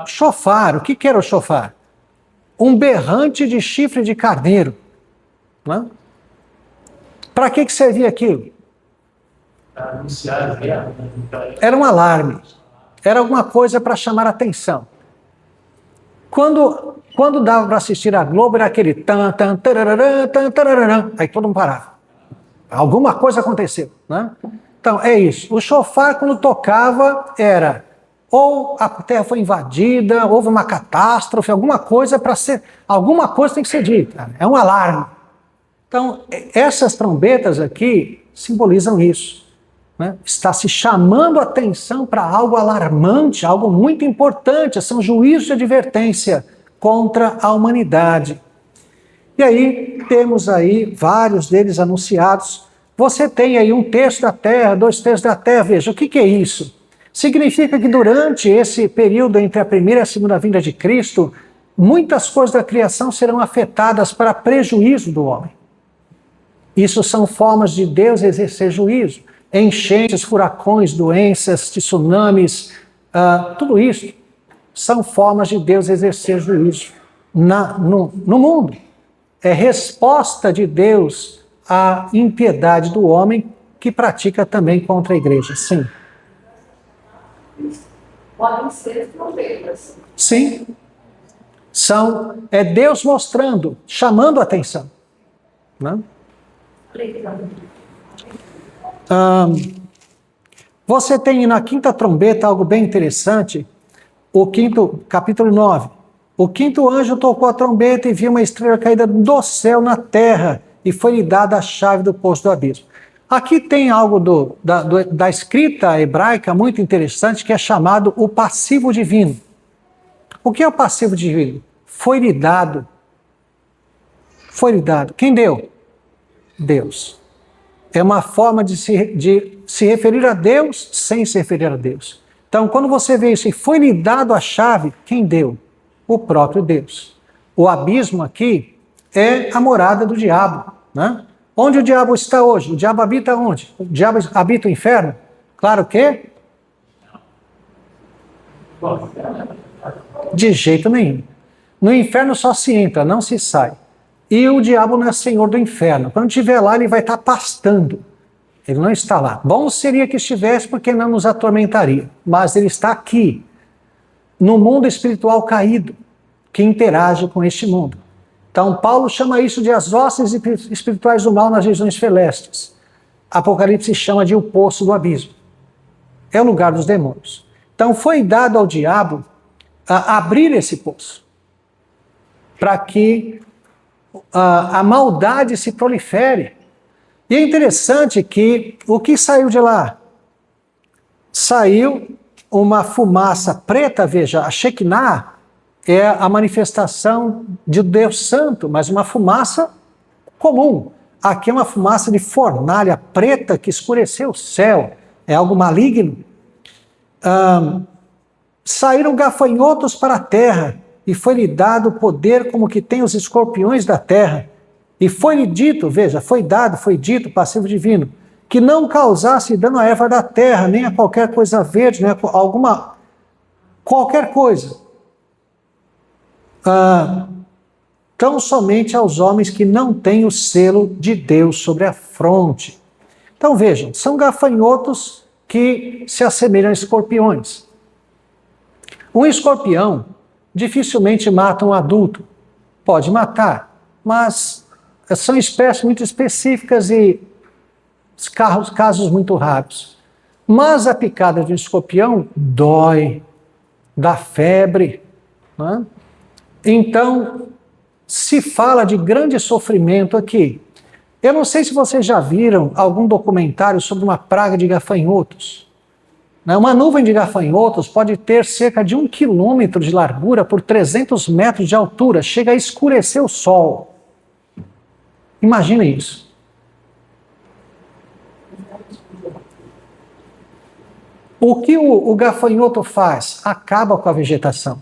chofar. O que era o chofar? Um berrante de chifre de carneiro. Né? Para que servia aquilo? Para anunciar a guerra. Era um alarme. Era alguma coisa para chamar a atenção. Quando dava para assistir a Globo, era aquele tan, tan, tararã, tan, tararã, aí todo mundo parava. Alguma coisa aconteceu, né? Então, é isso. O chofar, quando tocava, era ou a terra foi invadida, houve uma catástrofe, alguma coisa tem que ser dita. É um alarme. Então, essas trombetas aqui simbolizam isso, né? Está se chamando a atenção para algo alarmante, algo muito importante. São juízos de advertência contra a humanidade. E aí, temos aí vários deles anunciados. Você tem aí 1/3 da terra, 2/3 da terra. Veja, o que é isso? Significa que durante esse período entre a primeira e a segunda vinda de Cristo, muitas coisas da criação serão afetadas para prejuízo do homem. Isso são formas de Deus exercer juízo. Enchentes, furacões, doenças, tsunamis, tudo isso são formas de Deus exercer juízo no mundo. É resposta de Deus à impiedade do homem que pratica também contra a igreja. Sim. Podem ser trombetas. Sim. É Deus mostrando, chamando a atenção. Né? Você tem na quinta trombeta algo bem interessante, capítulo 9. O quinto anjo tocou a trombeta e viu uma estrela caída do céu na terra, e foi-lhe dada a chave do poço do abismo. Aqui tem algo da escrita hebraica muito interessante, que é chamado o passivo divino. O que é o passivo divino? Foi-lhe dado. Foi-lhe dado. Quem deu? Deus. É uma forma de se referir a Deus sem se referir a Deus. Então, quando você vê isso, e foi-lhe dado a chave, quem deu? O próprio Deus. O abismo aqui é a morada do diabo, né? Onde o diabo está hoje? O diabo habita onde? O diabo habita o inferno? Claro que de jeito nenhum. No inferno só se entra, não se sai. E o diabo não é senhor do inferno. Quando estiver lá, ele vai estar pastando. Ele não está lá. Bom seria que estivesse, porque não nos atormentaria. Mas ele está aqui, no mundo espiritual caído, que interage com este mundo. Então, Paulo chama isso de as hostes espirituais do mal nas regiões celestes. Apocalipse chama de o poço do abismo. É o lugar dos demônios. Então, foi dado ao diabo abrir esse poço, para que a maldade se prolifere. E é interessante que o que saiu de lá? Saiu uma fumaça preta, veja, a Shekinah é a manifestação de Deus Santo, mas uma fumaça comum. Aqui é uma fumaça de fornalha preta que escureceu o céu, é algo maligno. Saíram gafanhotos para a terra, e foi-lhe dado poder como que tem os escorpiões da terra. E foi-lhe dito, veja, foi dito, passivo divino, que não causasse dano à erva da terra, nem a qualquer coisa verde, nem a qualquer coisa. Tão somente aos homens que não têm o selo de Deus sobre a fronte. Então vejam, são gafanhotos que se assemelham a escorpiões. Um escorpião dificilmente mata um adulto. Pode matar, mas são espécies muito específicas e casos muito raros. Mas a picada de um escorpião dói, dá febre, né? Então, se fala de grande sofrimento aqui. Eu não sei se vocês já viram algum documentário sobre uma praga de gafanhotos. Uma nuvem de gafanhotos pode ter cerca de 1 quilômetro de largura por 300 metros de altura. Chega a escurecer o sol. Imagina isso. O que o gafanhoto faz? Acaba com a vegetação.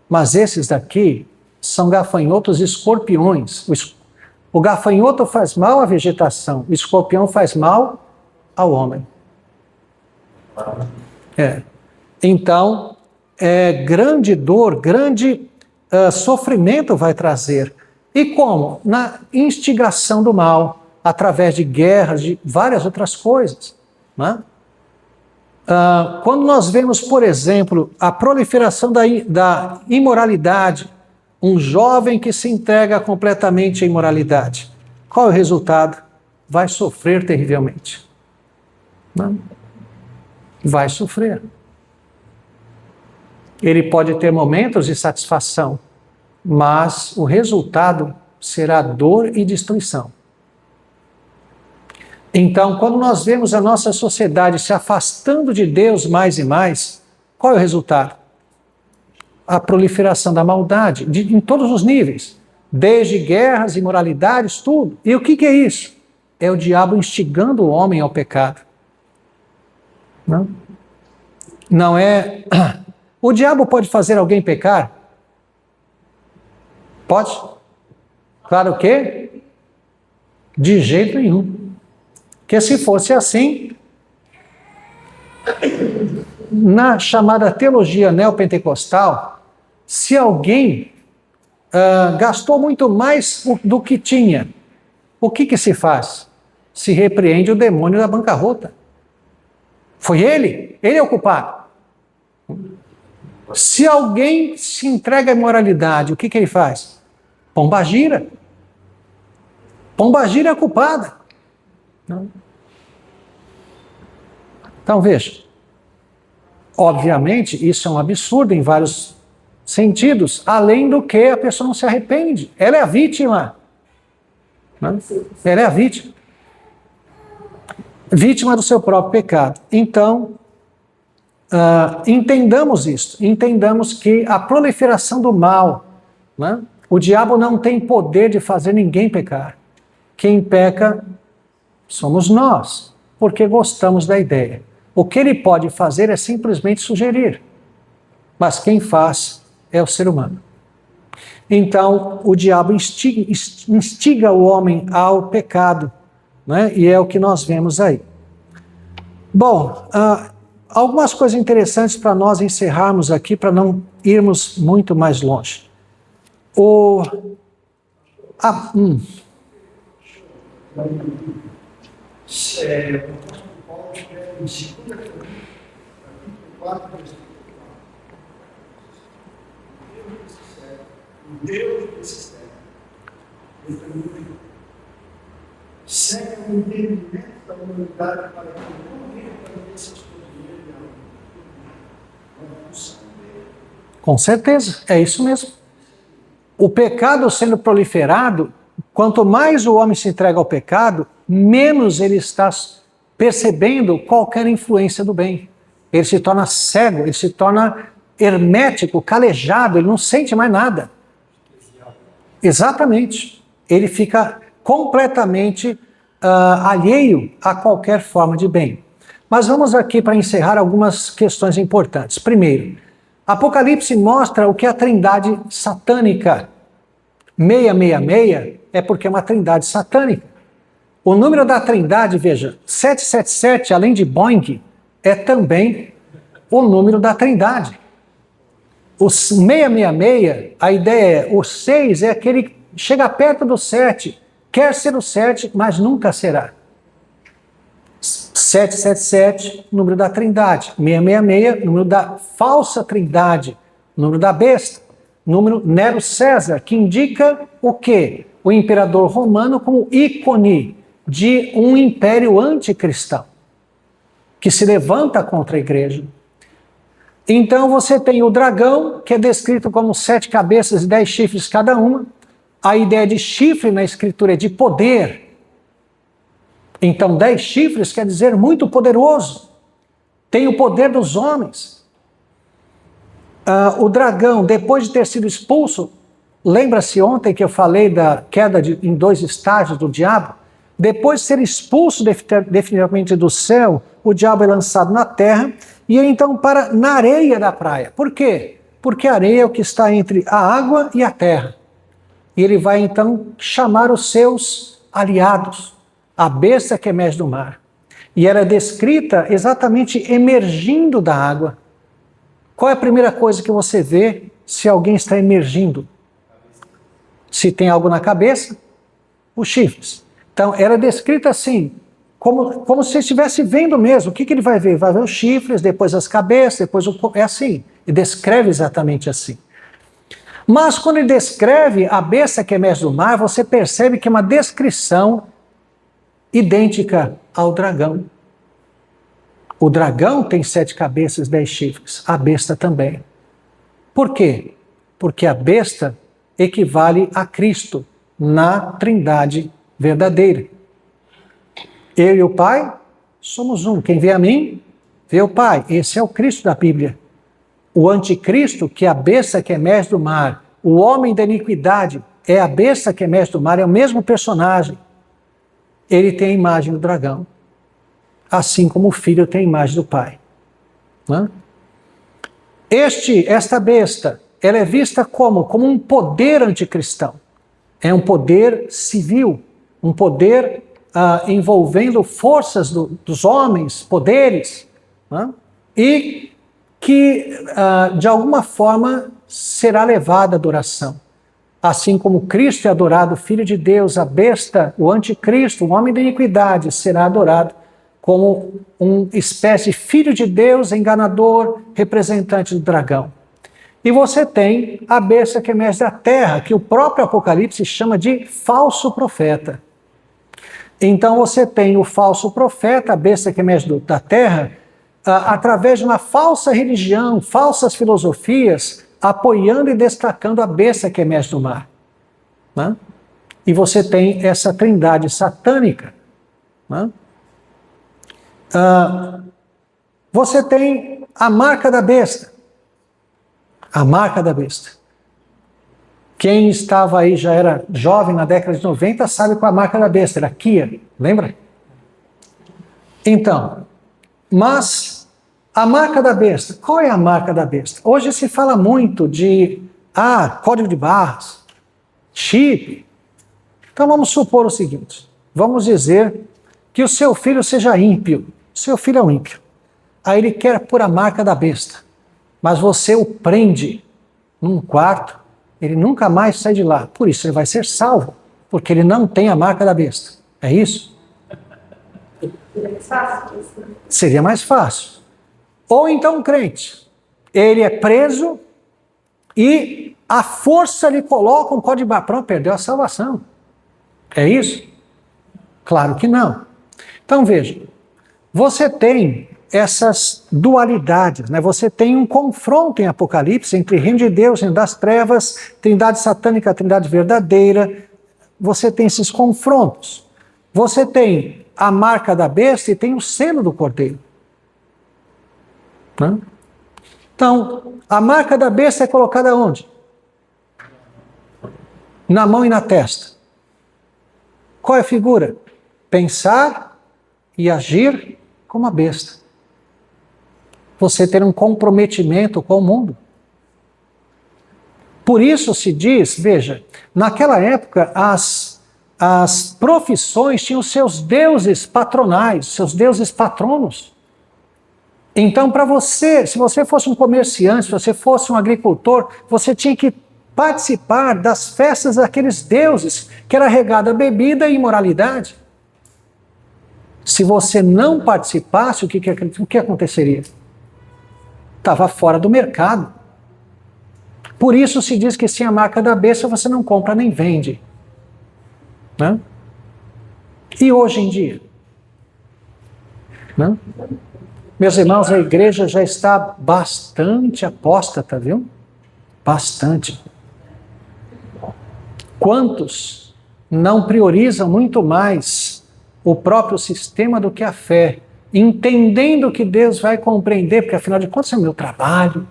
Mas esses daqui são gafanhotos escorpiões. O gafanhoto faz mal à vegetação, o escorpião faz mal ao homem. Então, grande dor, grande sofrimento vai trazer. E como? Na instigação do mal, através de guerras, de várias outras coisas. Né? Quando nós vemos, por exemplo, a proliferação da imoralidade, um jovem que se entrega completamente à imoralidade, qual é o resultado? Vai sofrer terrivelmente. Não? Vai sofrer. Ele pode ter momentos de satisfação, mas o resultado será dor e destruição. Então, quando nós vemos a nossa sociedade se afastando de Deus mais e mais, qual é o resultado? A proliferação da maldade, em todos os níveis, desde guerras, imoralidades, tudo. E o que é isso? É o diabo instigando o homem ao pecado. Não é... O diabo pode fazer alguém pecar? Pode? Claro que de jeito nenhum. Porque se fosse assim, na chamada teologia neopentecostal, se alguém gastou muito mais do que tinha, o que se faz? Se repreende o demônio da bancarrota. Foi ele é o culpado. Se alguém se entrega à imoralidade, o que ele faz? Pombagira. Pombagira é a culpada. Não? Então veja, obviamente isso é um absurdo em vários sentidos, além do que a pessoa não se arrepende, ela é a vítima. Não? Ela é a vítima. Vítima do seu próprio pecado. Então, entendamos isso, entendamos que a proliferação do mal, né? O diabo não tem poder de fazer ninguém pecar. Quem peca somos nós, porque gostamos da ideia. O que ele pode fazer é simplesmente sugerir, mas quem faz é o ser humano. Então, o diabo instiga o homem ao pecado, né? E é o que nós vemos aí. Bom, algumas coisas interessantes para nós encerrarmos aqui, para não irmos muito mais longe. Deus desse século, segue o entendimento da humanidade para que não venha para essas coisas. Com certeza, é isso mesmo. O pecado sendo proliferado, quanto mais o homem se entrega ao pecado, menos ele está percebendo qualquer influência do bem. Ele se torna cego, ele se torna hermético, calejado, ele não sente mais nada. Exatamente. Ele fica completamente alheio a qualquer forma de bem. Mas vamos aqui para encerrar algumas questões importantes. Primeiro, Apocalipse mostra o que é a trindade satânica. 666 é porque é uma trindade satânica. O número da trindade, veja, 777, além de Boing, é também o número da trindade. O 666, a ideia é, o 6 é aquele que chega perto do 7, quer ser o 7, mas nunca será. 777, número da trindade. 666, número da falsa trindade, número da besta. Número Nero César, que indica o quê? O imperador romano como ícone de um império anticristão, que se levanta contra a igreja. Então você tem o dragão, que é descrito como 7 cabeças e 10 chifres cada uma. A ideia de chifre na escritura é de poder. Então 10 chifres quer dizer muito poderoso. Tem o poder dos homens. O dragão, depois de ter sido expulso, lembra-se ontem que eu falei da queda em 2 estágios do diabo? Depois de ser expulso definitivamente do céu, o diabo é lançado na terra e ele então para na areia da praia. Por quê? Porque a areia é o que está entre a água e a terra. E ele vai então chamar os seus aliados, a besta que emerge do mar. E ela é descrita exatamente emergindo da água. Qual é a primeira coisa que você vê se alguém está emergindo? Se tem algo na cabeça, os chifres. Então, ela é descrita assim, como se estivesse vendo mesmo. O que ele vai ver? Vai ver os chifres, depois as cabeças, depois o corpo. É assim. E descreve exatamente assim. Mas quando ele descreve a besta que é mestre do mar, você percebe que é uma descrição idêntica ao dragão. O dragão tem 7 cabeças e 10 chifres. A besta também. Por quê? Porque a besta equivale a Cristo na Trindade verdadeira. Eu e o Pai somos um. Quem vê a mim, vê o Pai. Esse é o Cristo da Bíblia. O anticristo, que é a besta que é mestre do mar, o homem da iniquidade é a besta que é mestre do mar, é o mesmo personagem. Ele tem a imagem do dragão. Assim como o filho tem a imagem do pai. Né? Esta besta, ela é vista como um poder anticristão. É um poder civil, um poder envolvendo forças dos homens, poderes, né? E que, de alguma forma, será levada à adoração. Assim como Cristo é adorado, o Filho de Deus, a besta, o anticristo, o homem da iniquidade, será adorado como uma espécie de filho de Deus, enganador, representante do dragão. E você tem a besta que é mestre da terra, que o próprio Apocalipse chama de falso profeta. Então você tem o falso profeta, a besta que é mestre da terra, através de uma falsa religião, falsas filosofias, apoiando e destacando a besta que é mestre do mar. Né? E você tem essa trindade satânica. Né? Você tem a marca da besta. A marca da besta. Quem estava aí, já era jovem na década de 90, sabe qual é a marca da besta, era Kia, lembra? Então, mas a marca da besta, qual é a marca da besta? Hoje se fala muito de código de barras, chip. Então vamos supor o seguinte, vamos dizer que o seu filho seja ímpio, seu filho é um ímpio, aí ele quer pôr a marca da besta, mas você o prende num quarto, ele nunca mais sai de lá, por isso ele vai ser salvo, porque ele não tem a marca da besta, é isso? Seria mais fácil. Ou então um crente, ele é preso e a força lhe coloca um código de barra, pronto, perdeu a salvação. É isso? Claro que não. Então veja, você tem essas dualidades, né? Você tem um confronto em Apocalipse entre reino de Deus, reino das trevas, trindade satânica, trindade verdadeira. Você tem esses confrontos. Você tem a marca da besta e tem o selo do cordeiro. Né? Então, a marca da besta é colocada onde? Na mão e na testa. Qual é a figura? Pensar e agir como a besta. Você ter um comprometimento com o mundo. Por isso se diz, veja, naquela época as profissões tinham seus deuses patronais, seus deuses patronos. Então, para você, se você fosse um comerciante, se você fosse um agricultor, você tinha que participar das festas daqueles deuses, que era regada a bebida e imoralidade. Se você não participasse, o que aconteceria? Estava fora do mercado. Por isso se diz que sem a marca da besta você não compra nem vende. Né? E hoje em dia? Né? Meus irmãos, a igreja já está bastante apóstata, viu? Bastante. Quantos não priorizam muito mais o próprio sistema do que a fé, entendendo que Deus vai compreender, porque afinal de contas é o meu trabalho.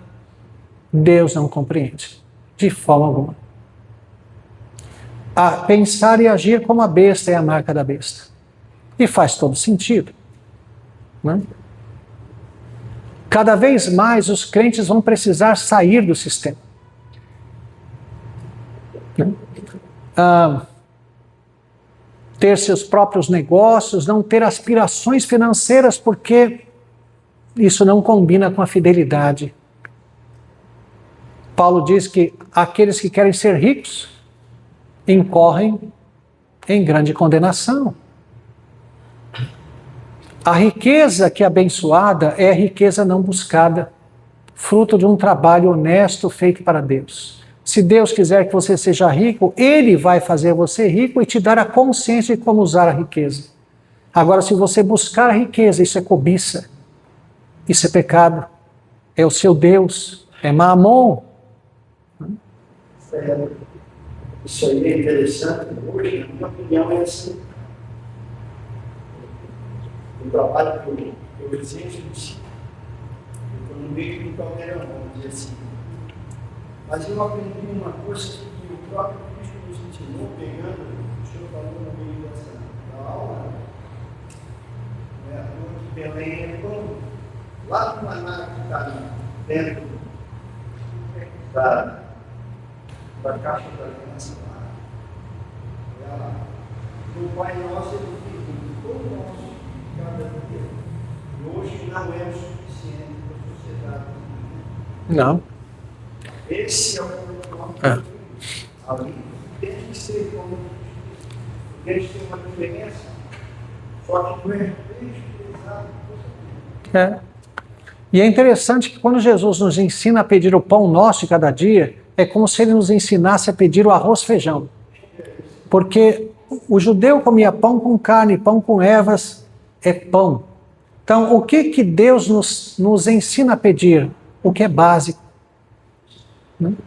Deus não compreende, de forma alguma. Pensar e agir como a besta é a marca da besta. E faz todo sentido. Né? Cada vez mais os crentes vão precisar sair do sistema. Né? Ter seus próprios negócios, não ter aspirações financeiras, porque isso não combina com a fidelidade. Paulo diz que aqueles que querem ser ricos incorrem em grande condenação. A riqueza que é abençoada é a riqueza não buscada, fruto de um trabalho honesto feito para Deus. Se Deus quiser que você seja rico, Ele vai fazer você rico e te dar a consciência de como usar a riqueza. Agora, se você buscar a riqueza, isso é cobiça, isso é pecado, é o seu Deus, é Mamon. Isso aí é interessante. Hoje, na minha opinião, é assim. O trabalho que eu exerço no si. Eu estou no meio do caldeirão, vamos dizer assim. Mas eu aprendi uma coisa que o próprio Cristo nos ensinou, pegando, o senhor falou no meio dessa aula, que Belém é como lá no Maná, que está dentro da caixa da criança lá. No Pai Nosso, ele fica todo nosso, cada dia. E hoje não é o suficiente para a sociedade. Não. Esse é o problema. Ali tem que ser como eles têm uma diferença, só que não é pesado. E é interessante que quando Jesus nos ensina a pedir o pão nosso de cada dia, é como se ele nos ensinasse a pedir o arroz e feijão. Porque o judeu comia pão com carne, pão com ervas, é pão. Então, o que Deus nos ensina a pedir? O que é básico.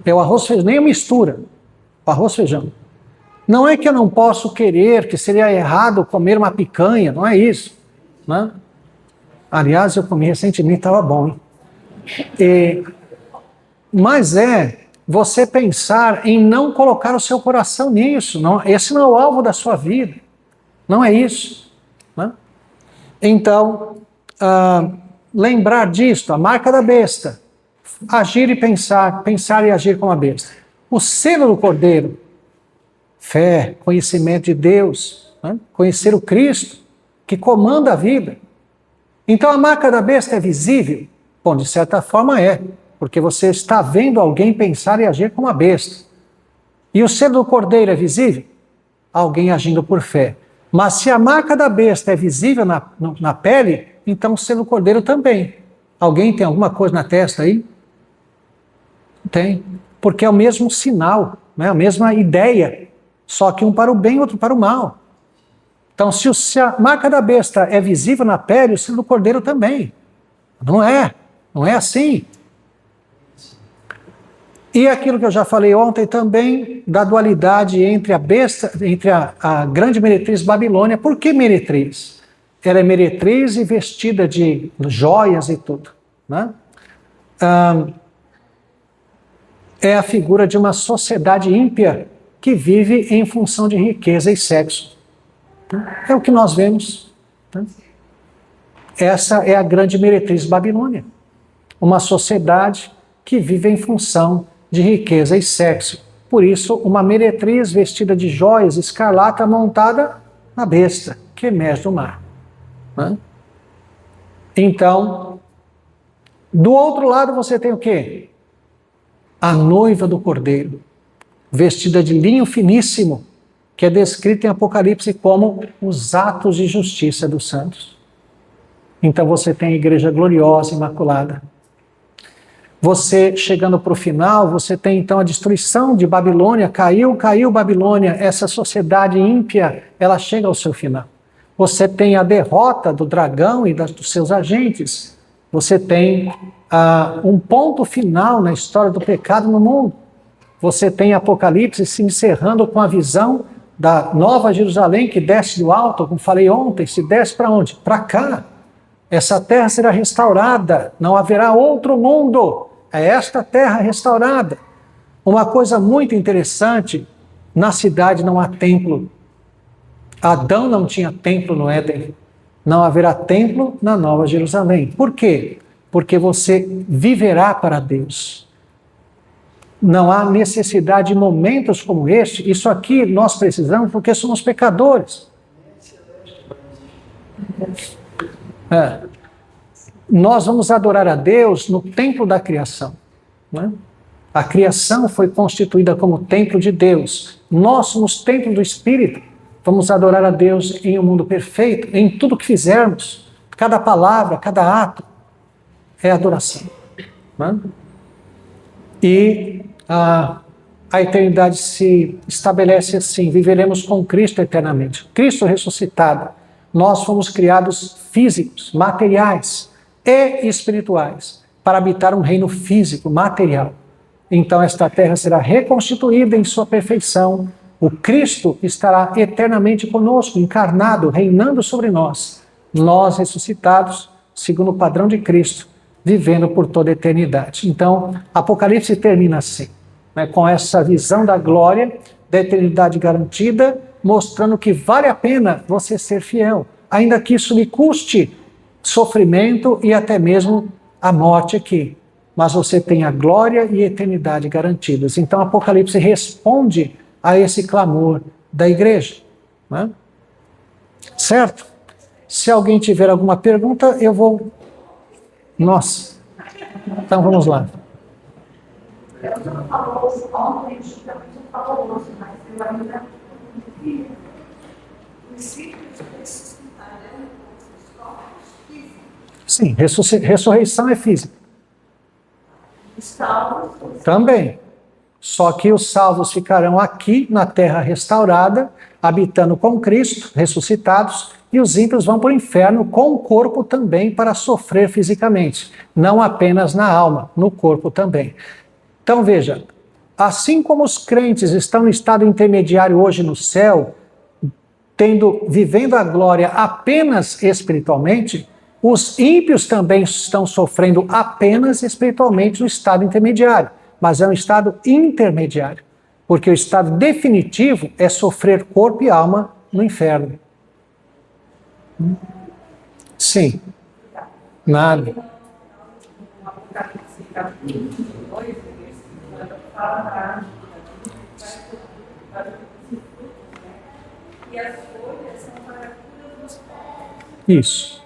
É o arroz e feijão, nem a mistura. O arroz e feijão. Não é que eu não posso querer, que seria errado comer uma picanha, não é isso. Né? Aliás, eu comi recentemente, estava bom. Mas você pensar em não colocar o seu coração nisso. Não, esse não é o alvo da sua vida. Não é isso. Né? Então, lembrar disto, a marca da besta. Agir e pensar, pensar e agir como a besta. O selo do Cordeiro, fé, conhecimento de Deus, né? Conhecer o Cristo, que comanda a vida. Então a marca da besta é visível? Bom, de certa forma é, porque você está vendo alguém pensar e agir como a besta. E o selo do Cordeiro é visível? Alguém agindo por fé. Mas se a marca da besta é visível na pele, então o selo do Cordeiro também. Alguém tem alguma coisa na testa aí? Tem, porque é o mesmo sinal, né? A mesma ideia, só que um para o bem e outro para o mal. Então, se a marca da besta é visível na pele, o selo do Cordeiro também. Não é assim. E aquilo que eu já falei ontem também, da dualidade entre a besta, entre a grande meretriz Babilônia. Por que meretriz? Ela é meretriz e vestida de joias e tudo, né? É a figura de uma sociedade ímpia que vive em função de riqueza e sexo. É o que nós vemos. Essa é a grande meretriz Babilônia. Uma sociedade que vive em função de riqueza e sexo. Por isso, uma meretriz vestida de joias escarlata montada na besta, que emerge do mar. Então, do outro lado você tem o quê? A noiva do Cordeiro, vestida de linho finíssimo, que é descrita em Apocalipse como os atos de justiça dos santos. Então você tem a igreja gloriosa, imaculada. Você, chegando para o final, você tem então a destruição de Babilônia, caiu Babilônia, essa sociedade ímpia, ela chega ao seu final. Você tem a derrota do dragão e dos seus agentes. Você tem um ponto final na história do pecado no mundo. Você tem Apocalipse se encerrando com a visão da Nova Jerusalém que desce do alto, como falei ontem, se desce para onde? Para cá. Essa terra será restaurada, não haverá outro mundo. É esta terra restaurada. Uma coisa muito interessante, na cidade não há templo. Adão não tinha templo no Éden. Não haverá templo na Nova Jerusalém. Por quê? Porque você viverá para Deus. Não há necessidade de momentos como este. Isso aqui nós precisamos porque somos pecadores. Nós vamos adorar a Deus no templo da criação. Né? A criação foi constituída como templo de Deus. Nós somos templo do Espírito. Vamos adorar a Deus em um mundo perfeito, em tudo que fizermos. Cada palavra, cada ato é adoração. Né? E a eternidade se estabelece assim: viveremos com Cristo eternamente. Cristo ressuscitado. Nós fomos criados físicos, materiais e espirituais, para habitar um reino físico, material. Então esta terra será reconstituída em sua perfeição. O Cristo estará eternamente conosco, encarnado, reinando sobre nós. Nós ressuscitados, segundo o padrão de Cristo, vivendo por toda a eternidade. Então, Apocalipse termina assim, né, com essa visão da glória, da eternidade garantida, mostrando que vale a pena você ser fiel, ainda que isso lhe custe sofrimento e até mesmo a morte aqui. Mas você tem a glória e a eternidade garantidas. Então, Apocalipse responde a esse clamor da igreja. Né? Certo? Se alguém tiver alguma pergunta, eu vou... Nossa! Então, vamos lá. Eu não falou ontem, também não falou hoje, mas eu ainda Sim, ressurreição é física. Também. Só que os salvos ficarão aqui na terra restaurada, habitando com Cristo, ressuscitados, e os ímpios vão para o inferno com o corpo também para sofrer fisicamente, não apenas na alma, no corpo também. Então veja, assim como os crentes estão no estado intermediário hoje no céu, vivendo a glória apenas espiritualmente, os ímpios também estão sofrendo apenas espiritualmente no estado intermediário, mas é um estado intermediário, porque o estado definitivo é sofrer corpo e alma no inferno. Sim. Nada. Isso.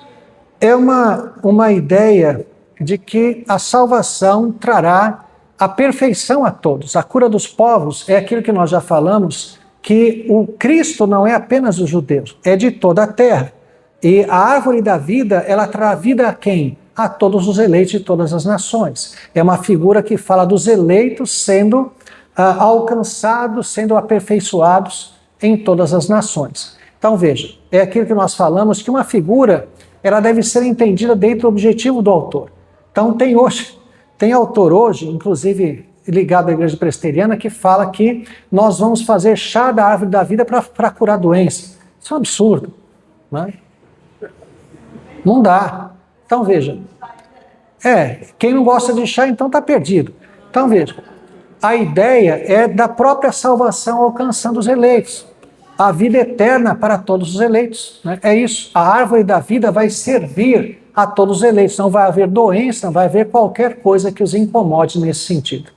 É uma ideia de que a salvação trará a perfeição a todos. A cura dos povos é aquilo que nós já falamos, que o Cristo não é apenas dos judeus, é de toda a terra. E a árvore da vida, ela trará vida a quem? A todos os eleitos de todas as nações. É uma figura que fala dos eleitos sendo alcançados, sendo aperfeiçoados em todas as nações. Então veja, é aquilo que nós falamos, que uma figura, ela deve ser entendida dentro do objetivo do autor. Então tem autor hoje, inclusive ligado à igreja presbiteriana, que fala que nós vamos fazer chá da árvore da vida para curar doença. Isso é um absurdo, né? Não dá. Então veja, quem não gosta de chá então está perdido. Então veja, a ideia é da própria salvação alcançando os eleitos. A vida eterna para todos os eleitos. Né? É isso. A árvore da vida vai servir a todos os eleitos. Não vai haver doença, não vai haver qualquer coisa que os incomode nesse sentido.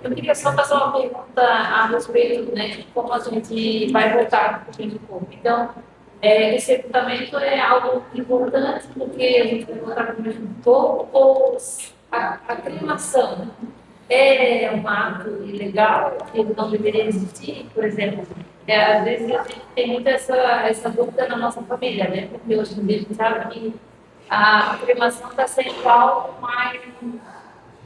Eu queria só fazer uma pergunta a respeito, né, de como a gente vai voltar para o corpo. Então, esse sepultamento é algo importante porque a gente vai voltar para o mesmo corpo, ou a cremação é um ato ilegal que não deveria existir? Por exemplo, às vezes a gente tem muito essa dúvida na nossa família, né? Porque hoje em dia a gente sabe que a cremação está sendo algo mais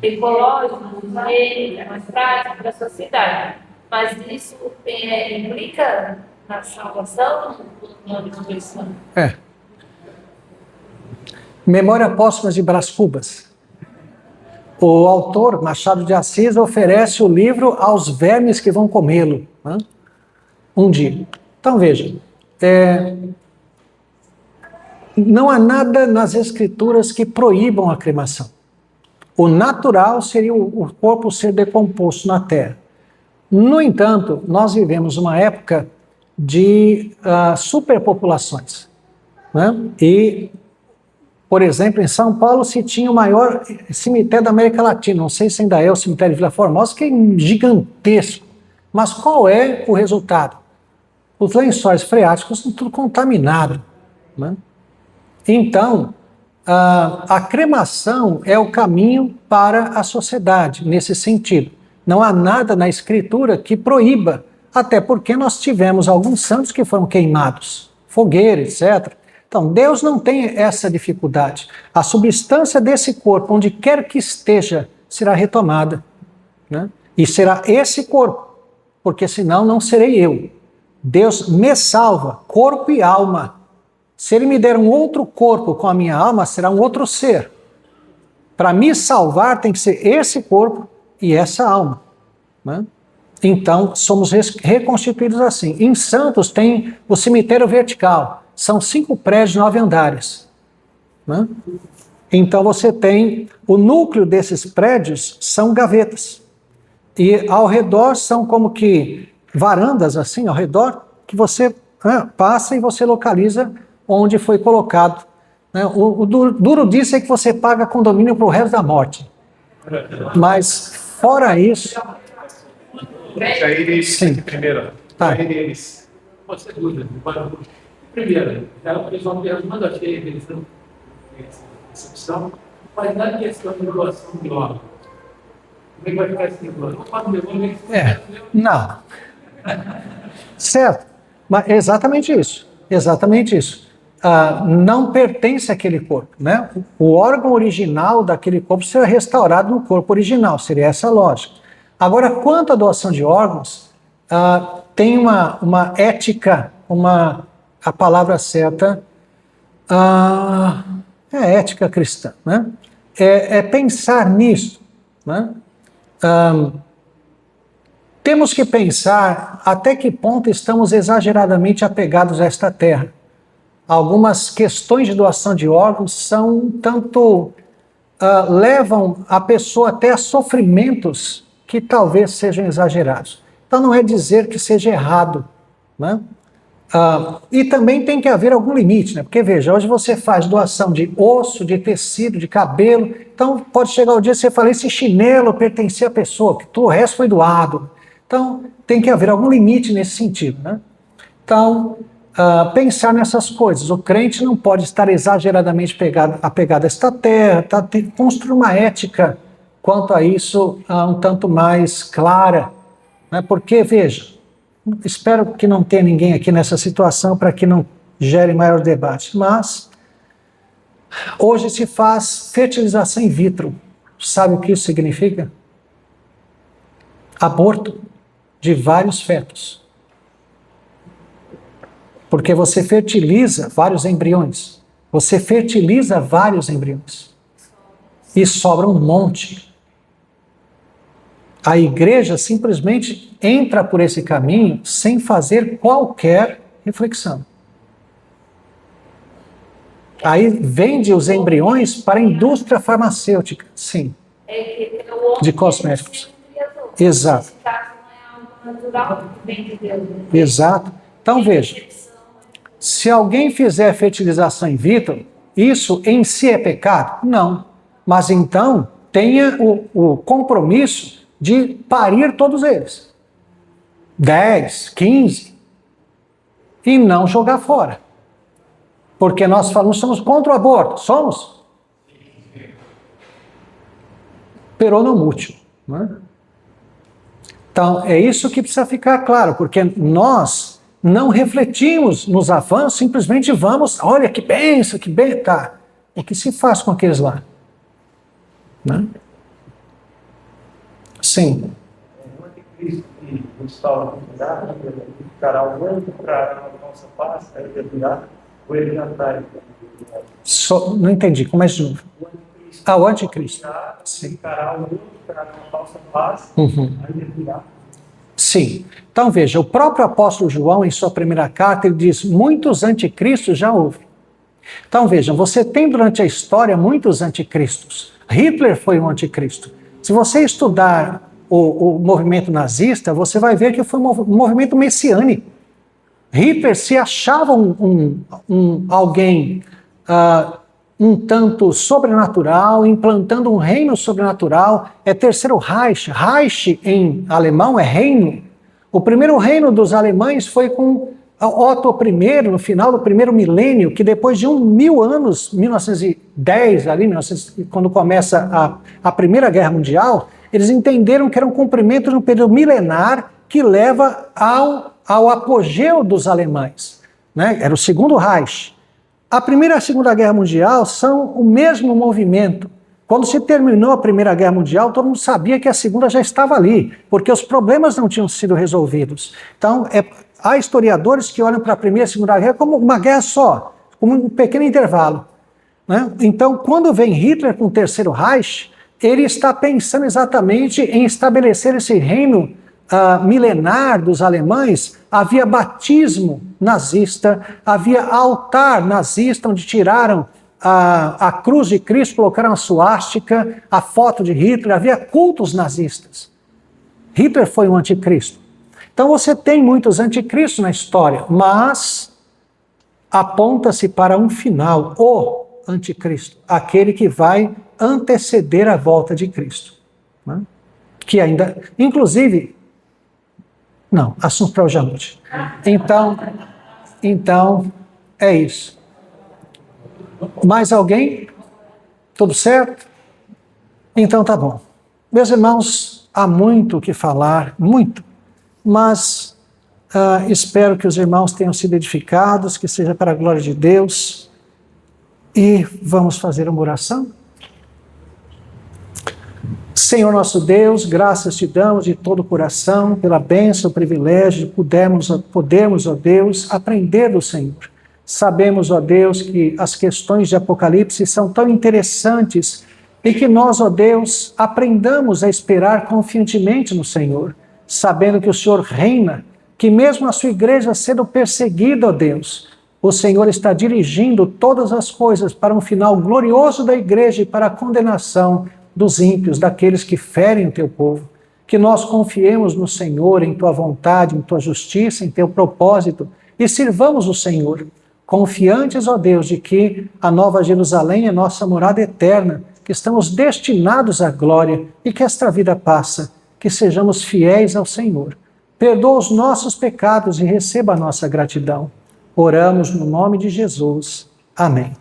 ecológico, mais prático para a sociedade. Mas isso implica na salvação ou na ressurreição? Memória póstuma de Brás Cubas. O autor, Machado de Assis, oferece o livro aos vermes que vão comê-lo, né? Um dia. Então veja, não há nada nas escrituras que proíbam a cremação. O natural seria o corpo ser decomposto na terra. No entanto, nós vivemos uma época de superpopulações, né? E, por exemplo, em São Paulo se tinha o maior cemitério da América Latina. Não sei se ainda é o cemitério de Vila Formosa, que é gigantesco. Mas qual é o resultado? Os lençóis freáticos estão tudo contaminados, né? Então, a cremação é o caminho para a sociedade, nesse sentido. Não há nada na Escritura que proíba, até porque nós tivemos alguns santos que foram queimados, fogueira, etc. Então, Deus não tem essa dificuldade. A substância desse corpo, onde quer que esteja, será retomada, né? E será esse corpo, porque senão não serei eu. Deus me salva, corpo e alma. Se Ele me der um outro corpo com a minha alma, será um outro ser. Para me salvar tem que ser esse corpo e essa alma, né? Então, somos reconstituídos assim. Em Santos tem o cemitério vertical. São 5 prédios, 9 andares, né? Então, você tem o núcleo desses prédios são gavetas. E ao redor são como que varandas, assim, ao redor, que você passa e você localiza onde foi colocado, né? O duro disso é que você paga condomínio para o resto da morte. Mas, fora isso... Sim. Primeiro. Tá. Eles. Pode ser dúvida. Primeiro, ela fez uma pergunta, achei interessante essa opção, mas na questão de doação de órgãos. Como é que vai ficar esse negócio? Não. Certo. Mas exatamente isso. Exatamente isso. Não pertence àquele corpo, né? O órgão original daquele corpo será restaurado no corpo original. Seria essa a lógica. Agora, quanto à doação de órgãos, tem uma ética, a palavra certa, é ética cristã, né? É pensar nisso, né? Temos que pensar até que ponto estamos exageradamente apegados a esta terra. Algumas questões de doação de órgãos são tanto levam a pessoa até a sofrimentos que talvez sejam exagerados. Então não é dizer que seja errado, né? E também tem que haver algum limite, né? Porque veja, hoje você faz doação de osso, de tecido, de cabelo, então pode chegar o dia que você fala, esse chinelo pertencia à pessoa, que o resto foi doado. Então tem que haver algum limite nesse sentido, né? Então, pensar nessas coisas. O crente não pode estar exageradamente apegado a esta terra, tem que construir uma ética quanto a isso um tanto mais clara, né? Porque, veja, espero que não tenha ninguém aqui nessa situação para que não gere maior debate, mas hoje se faz fertilização in vitro. Sabe o que isso significa? Aborto de vários fetos. Porque você fertiliza vários embriões. Você fertiliza vários embriões. E sobra um monte. A igreja simplesmente entra por esse caminho sem fazer qualquer reflexão. Aí vende os embriões para a indústria farmacêutica, sim, de cosméticos. Exato. Esse caso não é algo natural que vem de Deus. Exato. Então veja, se alguém fizer fertilização in vitro, isso em si é pecado? Não. Mas então tenha o compromisso de parir todos eles. 10, 15. E não jogar fora. Porque nós falamos, somos contra o aborto. Somos? Pero non mútil, né? Então, é isso que precisa ficar claro, porque nós não refletimos nos avanços, simplesmente vamos, olha que benção, que bem, tá. O que se faz com aqueles lá? Né? Sim. O anticristo que instaura a comunidade, ficará um ano para a nossa paz, aí ele virá, ou ele já está. Não entendi, começa de novo. O anticristo. Sim. Ficará um ano para a nossa paz, Uhum. aí ele virá. Sim. Então veja, o próprio apóstolo João, em sua primeira carta, ele diz, muitos anticristos já houve. Então vejam, você tem durante a história muitos anticristos. Hitler foi um anticristo. Se você estudar o movimento nazista, você vai ver que foi um movimento messiânico. Hitler se achava alguém um tanto sobrenatural, implantando um reino sobrenatural. É terceiro Reich. Reich em alemão é reino. O primeiro reino dos alemães foi com Otto I, no final do primeiro milênio, que depois de 1000 anos, 1910, ali, quando começa a Primeira Guerra Mundial, eles entenderam que era um cumprimento de um período milenar que leva ao apogeu dos alemães, né? Era o segundo Reich. A Primeira e a Segunda Guerra Mundial são o mesmo movimento. Quando se terminou a Primeira Guerra Mundial, todo mundo sabia que a Segunda já estava ali, porque os problemas não tinham sido resolvidos. Então, há historiadores que olham para a Primeira e a Segunda Guerra como uma guerra só, como um pequeno intervalo, né? Então, quando vem Hitler com o Terceiro Reich, ele está pensando exatamente em estabelecer esse reino milenar dos alemães. Havia batismo nazista, havia altar nazista, onde tiraram a cruz de Cristo, colocaram a suástica, a foto de Hitler, havia cultos nazistas. Hitler foi um anticristo. Então você tem muitos anticristos na história, mas aponta-se para um final, o anticristo, aquele que vai anteceder a volta de Cristo, né? Que ainda, inclusive, não, assunto para hoje à noite. Então, é isso. Mais alguém? Tudo certo? Então tá bom. Meus irmãos, há muito o que falar, muito, mas espero que os irmãos tenham sido edificados, que seja para a glória de Deus, e vamos fazer uma oração? Senhor nosso Deus, graças te damos de todo o coração pela bênção, o privilégio de podermos, ó Deus, aprender do Senhor. Sabemos, ó Deus, que as questões de Apocalipse são tão interessantes e que nós, ó Deus, aprendamos a esperar confiantemente no Senhor, sabendo que o Senhor reina, que mesmo a sua igreja sendo perseguida, ó Deus, o Senhor está dirigindo todas as coisas para um final glorioso da igreja e para a condenação dos ímpios, daqueles que ferem o teu povo. Que nós confiemos no Senhor, em tua vontade, em tua justiça, em teu propósito, e sirvamos o Senhor, confiantes, ó Deus, de que a Nova Jerusalém é nossa morada eterna, que estamos destinados à glória e que esta vida passa, que sejamos fiéis ao Senhor. Perdoa os nossos pecados e receba a nossa gratidão. Oramos no nome de Jesus. Amém.